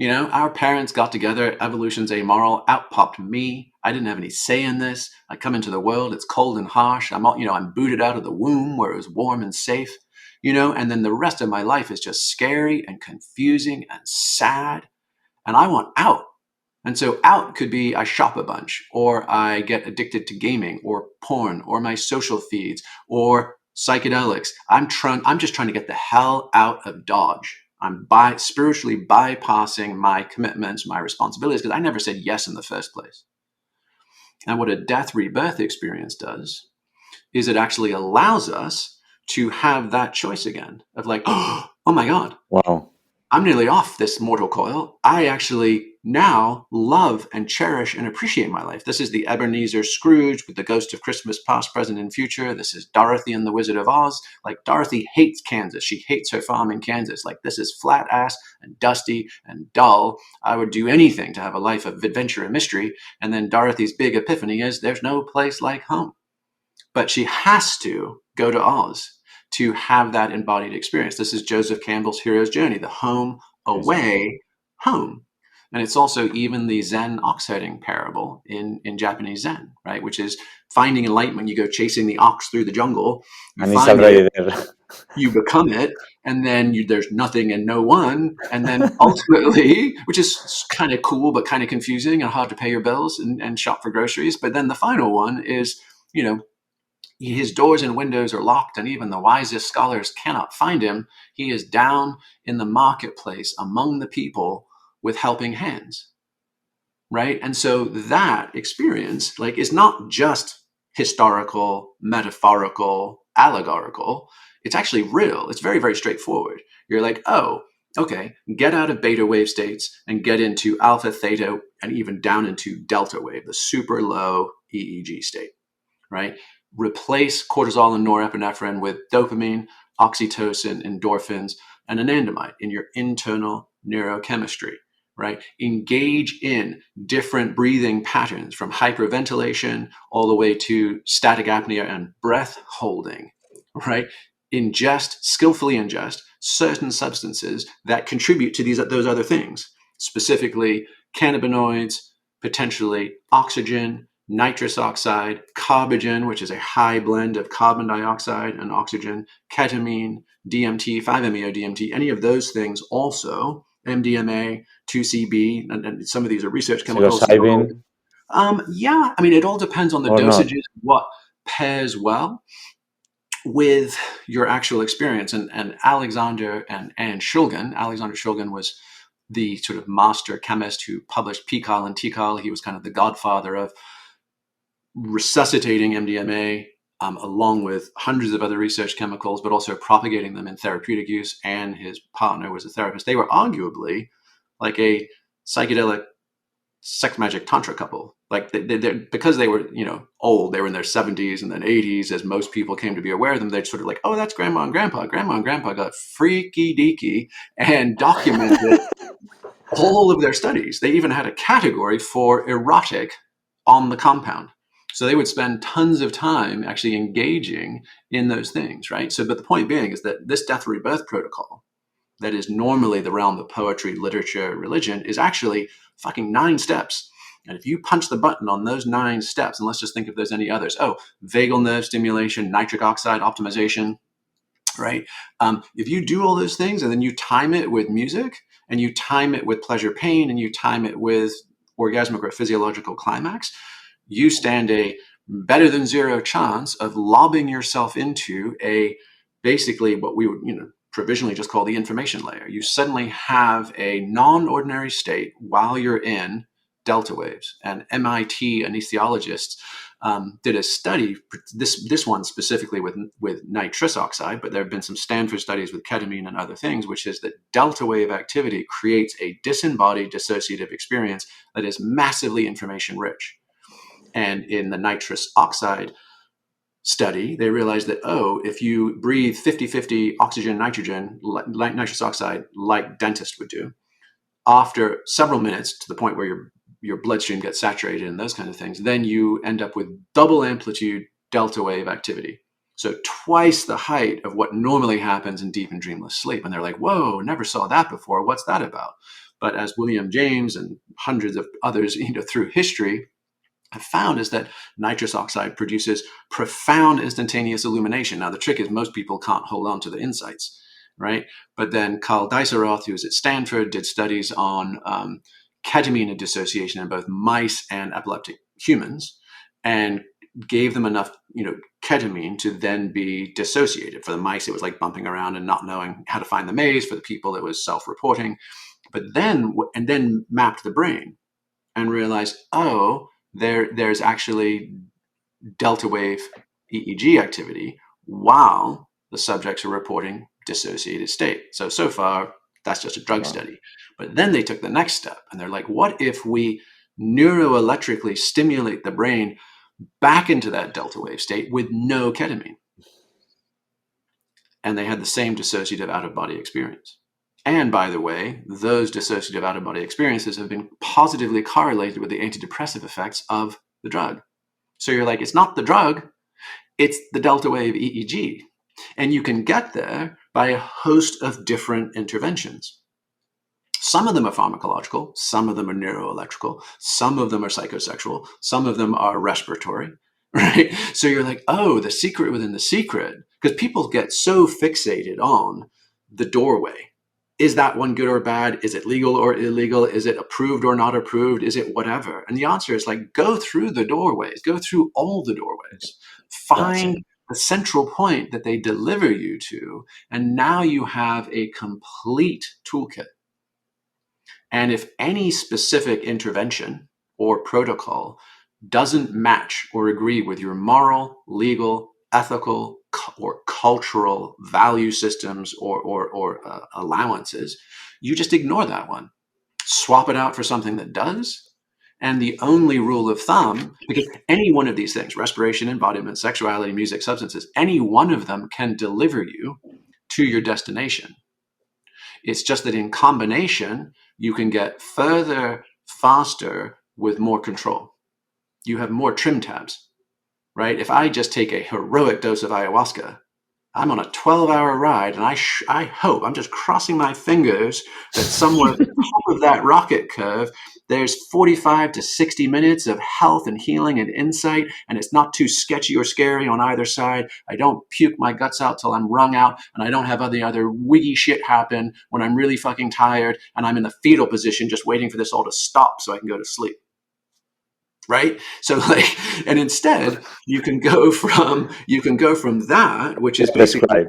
Our parents got together, evolution's amoral, out popped me. I didn't have any say in this. I come into the world, it's cold and harsh. I'm booted out of the womb where it was warm and safe, and then the rest of my life is just scary and confusing and sad. And I want out. And so out could be I shop a bunch, or I get addicted to gaming or porn or my social feeds or psychedelics. I'm just trying to get the hell out of Dodge. I'm spiritually bypassing my commitments, my responsibilities, because I never said yes in the first place. And what a death rebirth experience does is it actually allows us to have that choice again of like, oh my God, Wow. I'm nearly off this mortal coil. I actually now love and cherish and appreciate my life. This is the Ebenezer Scrooge with the ghost of Christmas past, present, and future. This is Dorothy and the Wizard of Oz. Like, Dorothy hates Kansas. She hates her farm in Kansas. Like, this is flat ass and dusty and dull. I would do anything to have a life of adventure and mystery. And then Dorothy's big epiphany is there's no place like home. But she has to go to Oz to have that embodied experience. This is Joseph Campbell's hero's journey, the home, away, home. And it's also even the Zen ox herding parable in Japanese Zen, right? Which is finding enlightenment. You go chasing the ox through the jungle, you And it's find already it, there. you become it, and then there's nothing and no one. And then ultimately, which is kind of cool, but kind of confusing and hard to pay your bills and shop for groceries. But then the final one is, his doors and windows are locked, and even the wisest scholars cannot find him. He is down in the marketplace among the people with helping hands, right? And so that experience, is not just historical, metaphorical, allegorical. It's actually real. It's very, very straightforward. You're like, oh, okay, get out of beta wave states and get into alpha, theta, and even down into delta wave, the super low EEG state, right? Replace cortisol and norepinephrine with dopamine, oxytocin, endorphins, and anandamide in your internal neurochemistry, right? Engage in different breathing patterns from hyperventilation all the way to static apnea and breath holding, right? Skillfully ingest certain substances that contribute to those other things, specifically cannabinoids, potentially oxygen, nitrous oxide, carbogen, which is a high blend of carbon dioxide and oxygen, ketamine, DMT, 5-MeO-DMT, any of those things also, MDMA, 2CB, and some of these are research chemicals. Psilocybin Yeah, I mean, it all depends on the or not? dosages, what pairs well with your actual experience. And Alexander and Anne Shulgin, Alexander Shulgin was the sort of master chemist who published PCAL and TCAL. He was kind of the godfather of resuscitating MDMA, along with hundreds of other research chemicals, but also propagating them in therapeutic use. And his partner was a therapist. They were arguably like a psychedelic sex magic tantra couple. Like because they were, old, they were in their 70s and then 80s, as most people came to be aware of them. They'd sort of like, oh, that's grandma and grandpa. Grandma and grandpa got freaky deaky and documented all of their studies. They even had a category for erotic on the compound. So they would spend tons of time actually engaging in those things, right? So, but the point being is that this death rebirth protocol that is normally the realm of poetry, literature, religion is actually fucking 9 steps. And if you punch the button on those 9 steps, and let's just think if there's any others. Oh, vagal nerve stimulation, nitric oxide optimization, right? If you do all those things and then you time it with music and you time it with pleasure pain and you time it with orgasmic or physiological climax, you stand a better than zero chance of lobbing yourself into basically what we would, provisionally just call the information layer. You suddenly have a non-ordinary state while you're in delta waves. And MIT anesthesiologists did a study, this one specifically with nitrous oxide, but there have been some Stanford studies with ketamine and other things, which is that delta wave activity creates a disembodied dissociative experience that is massively information rich. And in the nitrous oxide study, they realized that, if you breathe 50-50 oxygen, nitrogen, like nitrous oxide, like dentists would do, after several minutes to the point where your bloodstream gets saturated and those kind of things, then you end up with double amplitude delta wave activity. So twice the height of what normally happens in deep and dreamless sleep. And they're like, whoa, never saw that before. What's that about? But as William James and hundreds of others, through history have found, is that nitrous oxide produces profound instantaneous illumination. Now, the trick is most people can't hold on to the insights, right? But then Carl Deisseroth, who was at Stanford, did studies on ketamine dissociation in both mice and epileptic humans, and gave them enough, ketamine to then be dissociated. For the mice, it was like bumping around and not knowing how to find the maze. For the people, it was self-reporting. But then mapped the brain and realized, there's actually delta wave EEG activity while the subjects are reporting dissociated state. So far, that's just a drug study. But then they took the next step, and they're like, what if we neuroelectrically stimulate the brain back into that delta wave state with no ketamine? And they had the same dissociative out-of-body experience. And by the way, those dissociative out-of-body experiences have been positively correlated with the antidepressive effects of the drug. So you're like, it's not the drug, it's the delta wave EEG. And you can get there by a host of different interventions. Some of them are pharmacological, some of them are neuroelectrical, some of them are psychosexual, some of them are respiratory, right? So you're like, the secret within the secret, because people get so fixated on the doorway. Is that one good or bad? Is it legal or illegal? Is it approved or not approved? Is it whatever? And the answer is like, go through the doorways, go through all the doorways, find the central point that they deliver you to, and now you have a complete toolkit. And if any specific intervention or protocol doesn't match or agree with your moral, legal, ethical, or cultural value systems or allowances, you just ignore that one. Swap it out for something that does. And the only rule of thumb, because any one of these things, respiration, embodiment, sexuality, music, substances, any one of them can deliver you to your destination. It's just that in combination, you can get further, faster, with more control. You have more trim tabs, right? If I just take a heroic dose of ayahuasca, I'm on a 12-hour ride, and I hope, I'm just crossing my fingers, that somewhere at the top of that rocket curve, there's 45 to 60 minutes of health and healing and insight, and it's not too sketchy or scary on either side. I don't puke my guts out till I'm wrung out, and I don't have any other wiggy shit happen when I'm really fucking tired, and I'm in the fetal position just waiting for this all to stop so I can go to sleep. Right? So and instead you can go from that, which is basically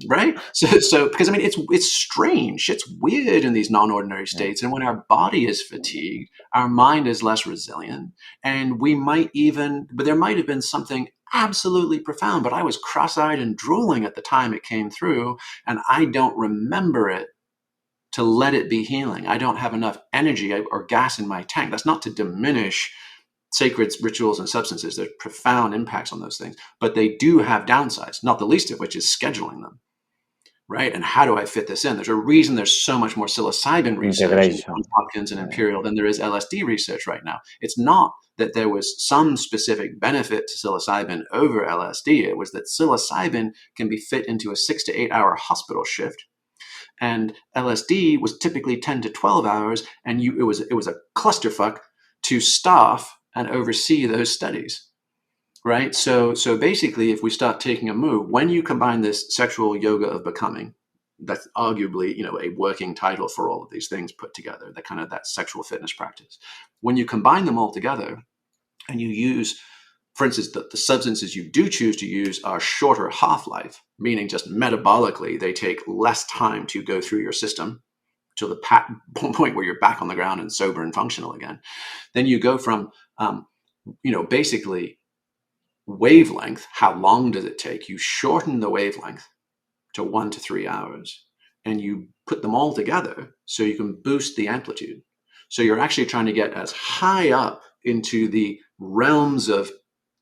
right. So because it's strange, it's weird in these non-ordinary states, and when our body is fatigued, our mind is less resilient, and but there might have been something absolutely profound, but I was cross-eyed and drooling at the time it came through, and I don't remember it to let it be healing. I don't have enough energy or gas in my tank. That's not to diminish sacred rituals and substances. There's profound impacts on those things, but they do have downsides, not the least of which is scheduling them, right? And how do I fit this in? There's a reason there's so much more psilocybin research in Johns Hopkins and Imperial than there is LSD research right now. It's not that there was some specific benefit to psilocybin over LSD. It was that psilocybin can be fit into a 6 to 8 hour hospital shift, and LSD was typically 10 to 12 hours, and it was a clusterfuck to staff and oversee those studies, right? So basically, if we start taking a move, when you combine this sexual yoga of becoming, that's arguably, a working title for all of these things put together, that sexual fitness practice. When you combine them all together and you use, for instance, the substances you do choose to use are shorter half-life, meaning just metabolically, they take less time to go through your system to the point where you're back on the ground and sober and functional again. Then you go from, basically wavelength. How long does it take? You shorten the wavelength to 1 to 3 hours, and you put them all together so you can boost the amplitude. So you're actually trying to get as high up into the realms of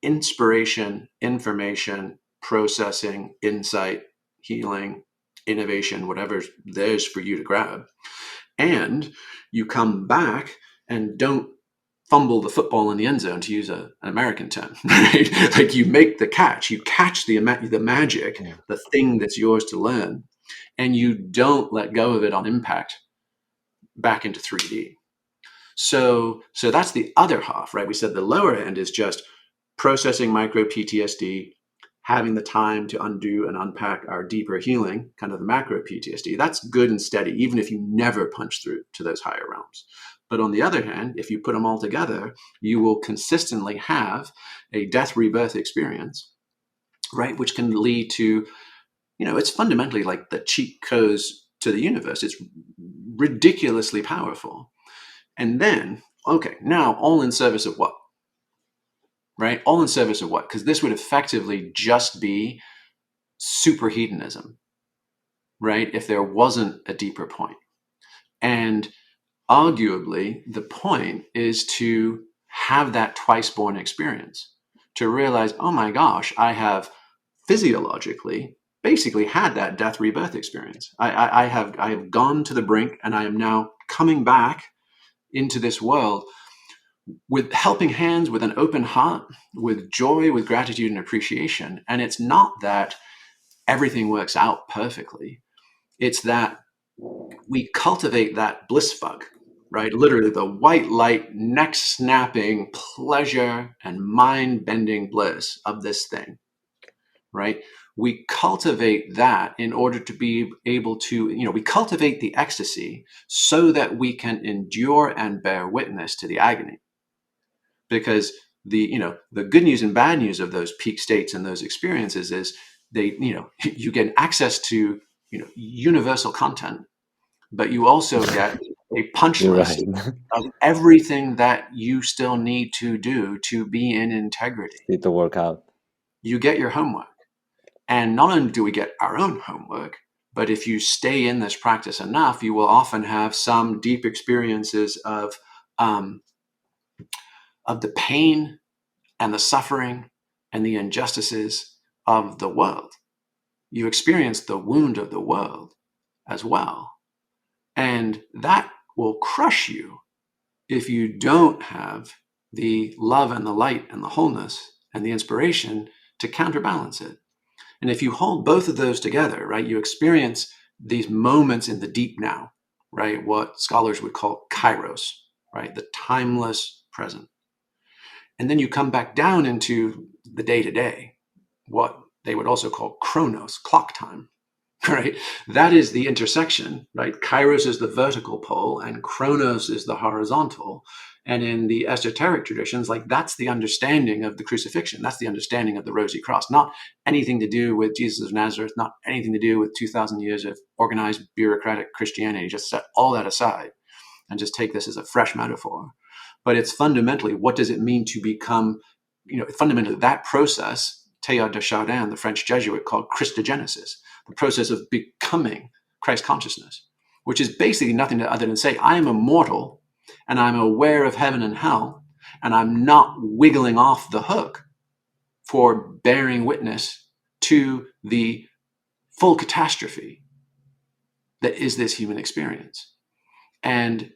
inspiration, information, processing, insight, healing, innovation, whatever there's for you to grab. And you come back and don't fumble the football in the end zone, to use an American term, right? Like you make the catch, you catch the magic, the thing that's yours to learn, and you don't let go of it on impact back into 3D. So that's the other half, right? We said the lower end is just processing micro PTSD, having the time to undo and unpack our deeper healing, kind of the macro PTSD, that's good and steady, even if you never punch through to those higher realms. But on the other hand, if you put them all together, you will consistently have a death rebirth experience, right? Which can lead to, it's fundamentally like the cheat codes to the universe. It's ridiculously powerful. And then, okay, now all in service of what? Right? All in service of what? Because this would effectively just be super hedonism, right? If there wasn't a deeper point. And arguably, the point is to have that twice born experience, to realize, oh my gosh, I have physiologically basically had that death rebirth experience. I have gone to the brink, and I am now coming back into this world with helping hands, with an open heart, with joy, with gratitude and appreciation. And it's not that everything works out perfectly. It's that we cultivate that bliss bug, right? Literally the white light, neck snapping pleasure and mind bending bliss of this thing, right? We cultivate that in order to be able to, we cultivate the ecstasy so that we can endure and bear witness to the agony. Because the good news and bad news of those peak states and those experiences is you get access to universal content, but you also get a punch list of everything that you still need to do to be in integrity. Need to work out. You get your homework. And not only do we get our own homework, but if you stay in this practice enough, you will often have some deep experiences of the pain and the suffering and the injustices of the world. You experience the wound of the world as well. And that will crush you if you don't have the love and the light and the wholeness and the inspiration to counterbalance it. And if you hold both of those together, right, you experience these moments in the deep now, right, what scholars would call kairos, right, the timeless present. And then you come back down into the day-to-day, what they would also call chronos, clock time, right? That is the intersection, right? Kairos is the vertical pole and chronos is the horizontal. And in the esoteric traditions, like that's the understanding of the crucifixion. That's the understanding of the rosy cross, not anything to do with Jesus of Nazareth, not anything to do with 2,000 years of organized bureaucratic Christianity. Just set all that aside and just take this as a fresh metaphor. But it's fundamentally, what does it mean to become, fundamentally that process, Teilhard de Chardin, the French Jesuit, called Christogenesis, the process of becoming Christ consciousness, which is basically nothing other than say, I am immortal and I'm aware of heaven and hell, and I'm not wiggling off the hook for bearing witness to the full catastrophe that is this human experience. And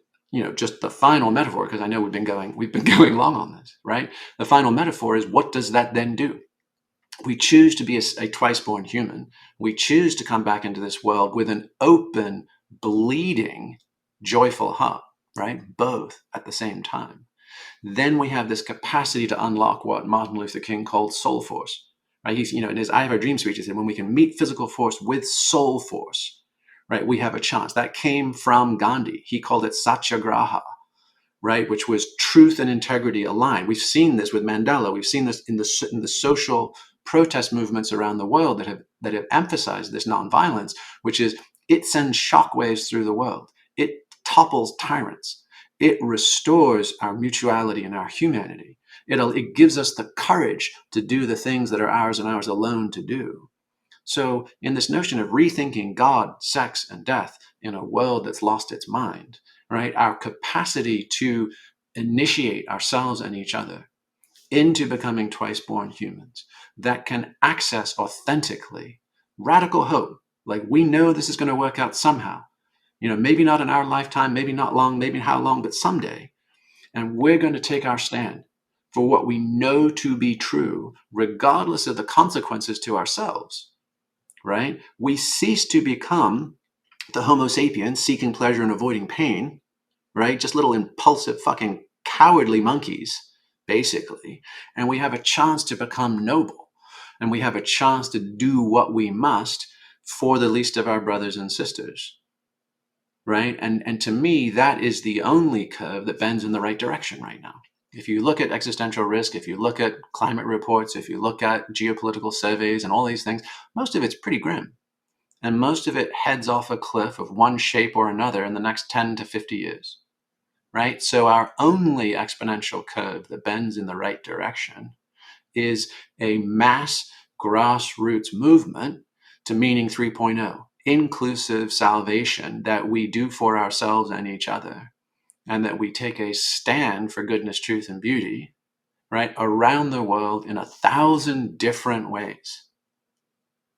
just the final metaphor, because I know we've been going long on this, right? The final metaphor is, what does that then do? We choose to be a twice-born human. We choose to come back into this world with an open, bleeding, joyful heart, right? Both at the same time. Then we have this capacity to unlock what Martin Luther King called soul force, right? He's, in his I Have a Dream speech, he said, when we can meet physical force with soul force, right, we have a chance. That came from Gandhi. He called it satyagraha, right, which was truth and integrity aligned. We've seen this with Mandela. We've seen this in the social protest movements around the world that have emphasized this nonviolence, which is it sends shockwaves through the world. It topples tyrants. It restores our mutuality and our humanity. It gives us the courage to do the things that are ours and ours alone to do. So in this notion of rethinking God, sex, and death in a world that's lost its mind, right, our capacity to initiate ourselves and each other into becoming twice-born humans that can access authentically radical hope. Like, we know this is going to work out somehow. Maybe not in our lifetime, maybe not long, maybe how long, but someday. And we're going to take our stand for what we know to be true, regardless of the consequences to ourselves, right? We cease to become the Homo sapiens seeking pleasure and avoiding pain, right? Just little impulsive, fucking cowardly monkeys, basically. And we have a chance to become noble. and we have a chance to do what we must for the least of our brothers and sisters, right? And to me, that is the only curve that bends in the right direction right now. If you look at existential risk, if you look at climate reports, if you look at geopolitical surveys and all these things, most of it's pretty grim. And most of it heads off a cliff of one shape or another in the next 10 to 50 years, right? So our only exponential curve that bends in the right direction is a mass grassroots movement to meaning 3.0, inclusive salvation that we do for ourselves and each other, and that we take a stand for goodness, truth, and beauty, right, around the world in 1,000 different ways,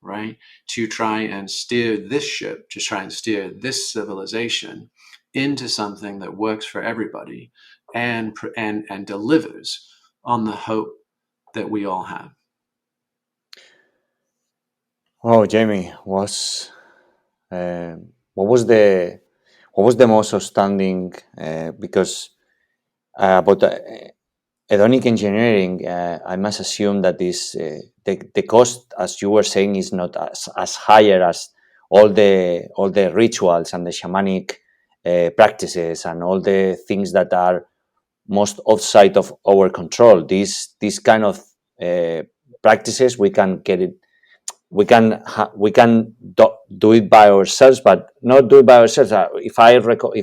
right, to try and steer this ship, to try and steer this civilization into something that works for everybody and delivers on the hope that we all have. Oh, Jamie, what was the most outstanding? Because about hedonic engineering, I must assume that this the cost, as you were saying, is not as higher as all the rituals and the shamanic practices and all the things that are most outside of our control. These kind of practices, we can get it. We can do it by ourselves, but not do it by ourselves. If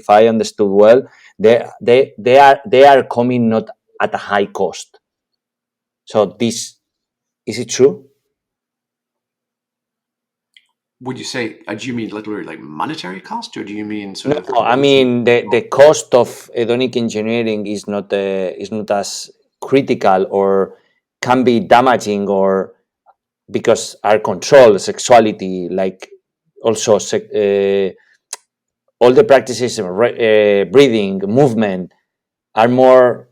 I understood well, they are coming not at a high cost. So this, is it true? Would you say, do you mean literally like monetary cost, or do you mean sort of? No, I mean the cost of hedonic engineering is not as critical or can be damaging, or because our control, sexuality, like also all the practices, breathing, movement, are more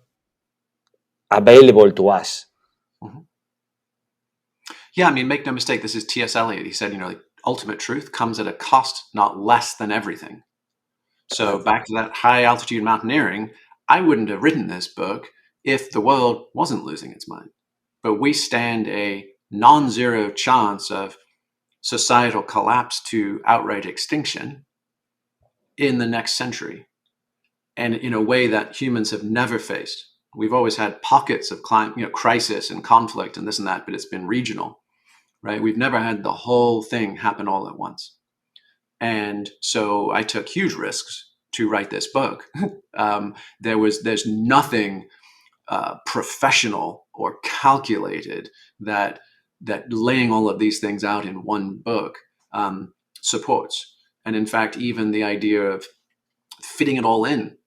available to us. Mm-hmm. Yeah, I mean, make no mistake, this is T.S. Eliot. He said, like, ultimate truth comes at a cost not less than everything. So back to that high altitude mountaineering, I wouldn't have written this book if the world wasn't losing its mind. But we stand a non-zero chance of societal collapse to outright extinction in the next century, and in a way that humans have never faced. We've always had pockets of crisis and conflict and this and that, but it's been regional, right? We've never had the whole thing happen all at once. And so I took huge risks to write this book. There's nothing professional or calculated that laying all of these things out in one book supports. And in fact, even the idea of fitting it all in,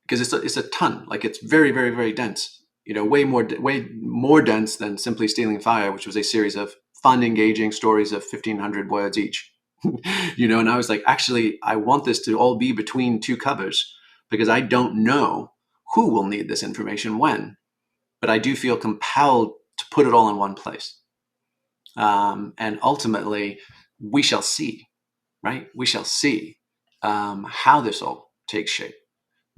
because it's a ton, like it's very, very, very dense, way more dense than simply Stealing Fire, which was a series of fun, engaging stories of 1,500 words each. And I was like, actually, I want this to all be between two covers, because I don't know who will need this information when, but I do feel compelled to put it all in one place. And ultimately, we shall see, right? We shall see how this all takes shape.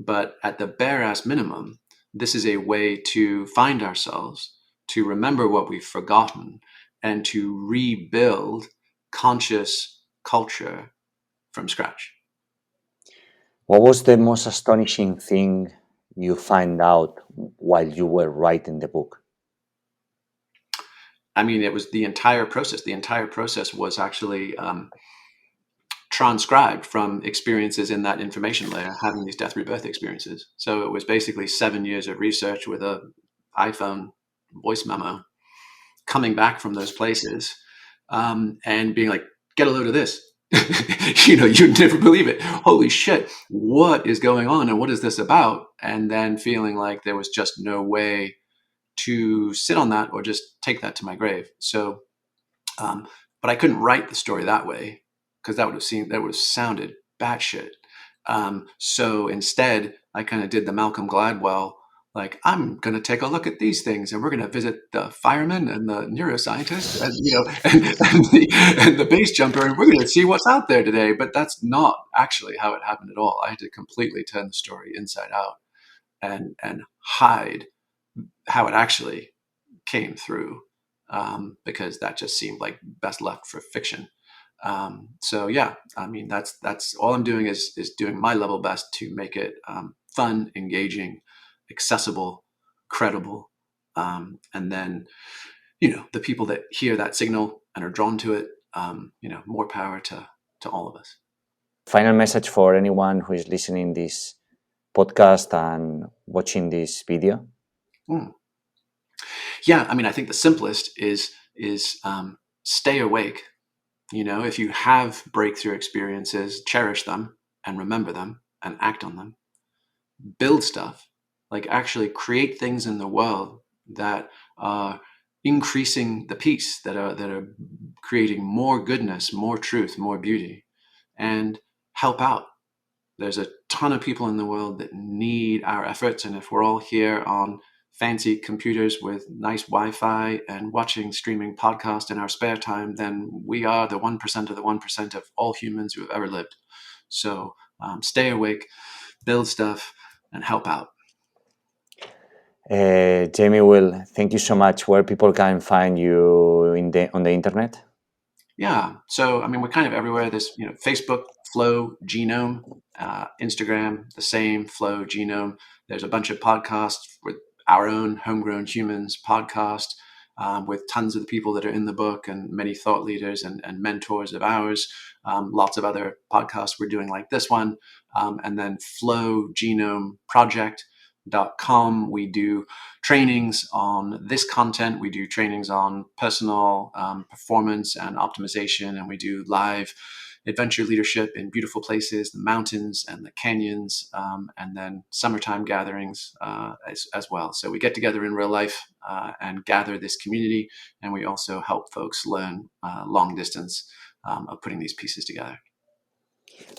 But at the bare ass minimum, this is a way to find ourselves, to remember what we've forgotten, and to rebuild conscious culture from scratch. What was the most astonishing thing you find out while you were writing the book? I mean, it was the entire process. The entire process was actually transcribed from experiences in that information layer, having these death rebirth experiences. So it was basically 7 years of research with an iPhone voice memo, coming back from those places and being like, get a load of this. You'd never believe it. Holy shit, what is going on and what is this about? And then feeling like there was just no way to sit on that or just take that to my grave. So, but I couldn't write the story that way, because that would have sounded batshit. So instead, I kind of did the Malcolm Gladwell, like, I'm going to take a look at these things, and we're going to visit the fireman and the neuroscientist and the base jumper, and we're going to see what's out there today. But that's not actually how it happened at all. I had to completely turn the story inside out and hide how it actually came through. because that just seemed like best left for fiction. So yeah, I mean, that's all I'm doing is doing my level best to make it fun, engaging, accessible, credible, and then, the people that hear that signal and are drawn to it, more power to all of us. Final message for anyone who is listening this podcast and watching this video? Yeah, I mean, I think the simplest is stay awake. If you have breakthrough experiences, cherish them and remember them and act on them. Build stuff, like actually create things in the world that are increasing the peace, that are creating more goodness, more truth, more beauty, and help out. There's a ton of people in the world that need our efforts, and if we're all here on fancy computers with nice Wi-Fi and watching streaming podcasts in our spare time, then we are the 1% of the 1% of all humans who have ever lived. So stay awake, build stuff, and help out. Jamie Wheal, thank you so much. Where people can find you on the internet? Yeah, so I mean, we're kind of everywhere. There's Facebook, Flow Genome, Instagram, the same, Flow Genome. There's a bunch of podcasts with our own Homegrown Humans podcast, with tons of the people that are in the book and many thought leaders and mentors of ours. Lots of other podcasts we're doing like this one, and then Flow Genome Project.com. We do trainings on this content. We do trainings on personal performance and optimization, and we do live adventure leadership in beautiful places, the mountains and the canyons, and then summertime gatherings as well. So we get together in real life and gather this community, and we also help folks learn long distance of putting these pieces together.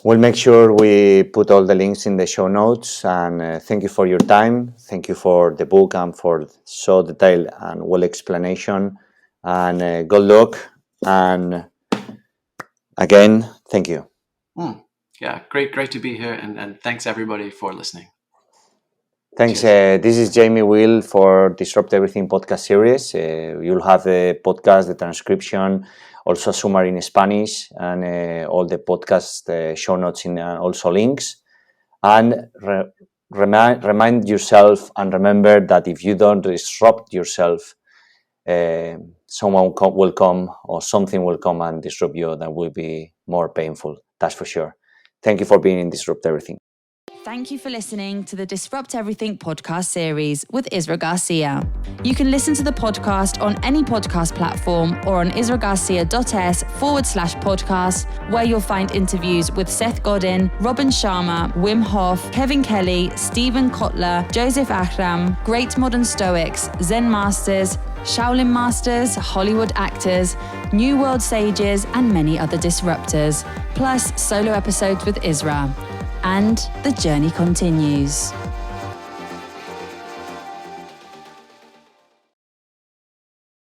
We'll make sure we put all the links in the show notes, and thank you for your time. Thank you for the book and for so detailed and well explanation, and good luck. And again, thank you. Yeah, great to be here, and thanks everybody for listening. Thanks. This is Jamie Wheal for Disrupt Everything podcast series. You'll have the podcast, the transcription, also a summary in Spanish, and all the podcast show notes in also links. And remind yourself and remember that if you don't disrupt yourself, someone will come or something will come and disrupt you that will be more painful. That's for sure. Thank you for being in Disrupt Everything. Thank you for listening to the Disrupt Everything podcast series with Isra Garcia. You can listen to the podcast on any podcast platform or on isragarcia.s/podcast, where you'll find interviews with Seth Godin, Robin Sharma, Wim Hof, Kevin Kelly, Stephen Kotler, Joseph Ahram, Great Modern Stoics, Zen Masters, Shaolin Masters, Hollywood actors, New World sages, and many other disruptors, plus solo episodes with Isra. And the journey continues.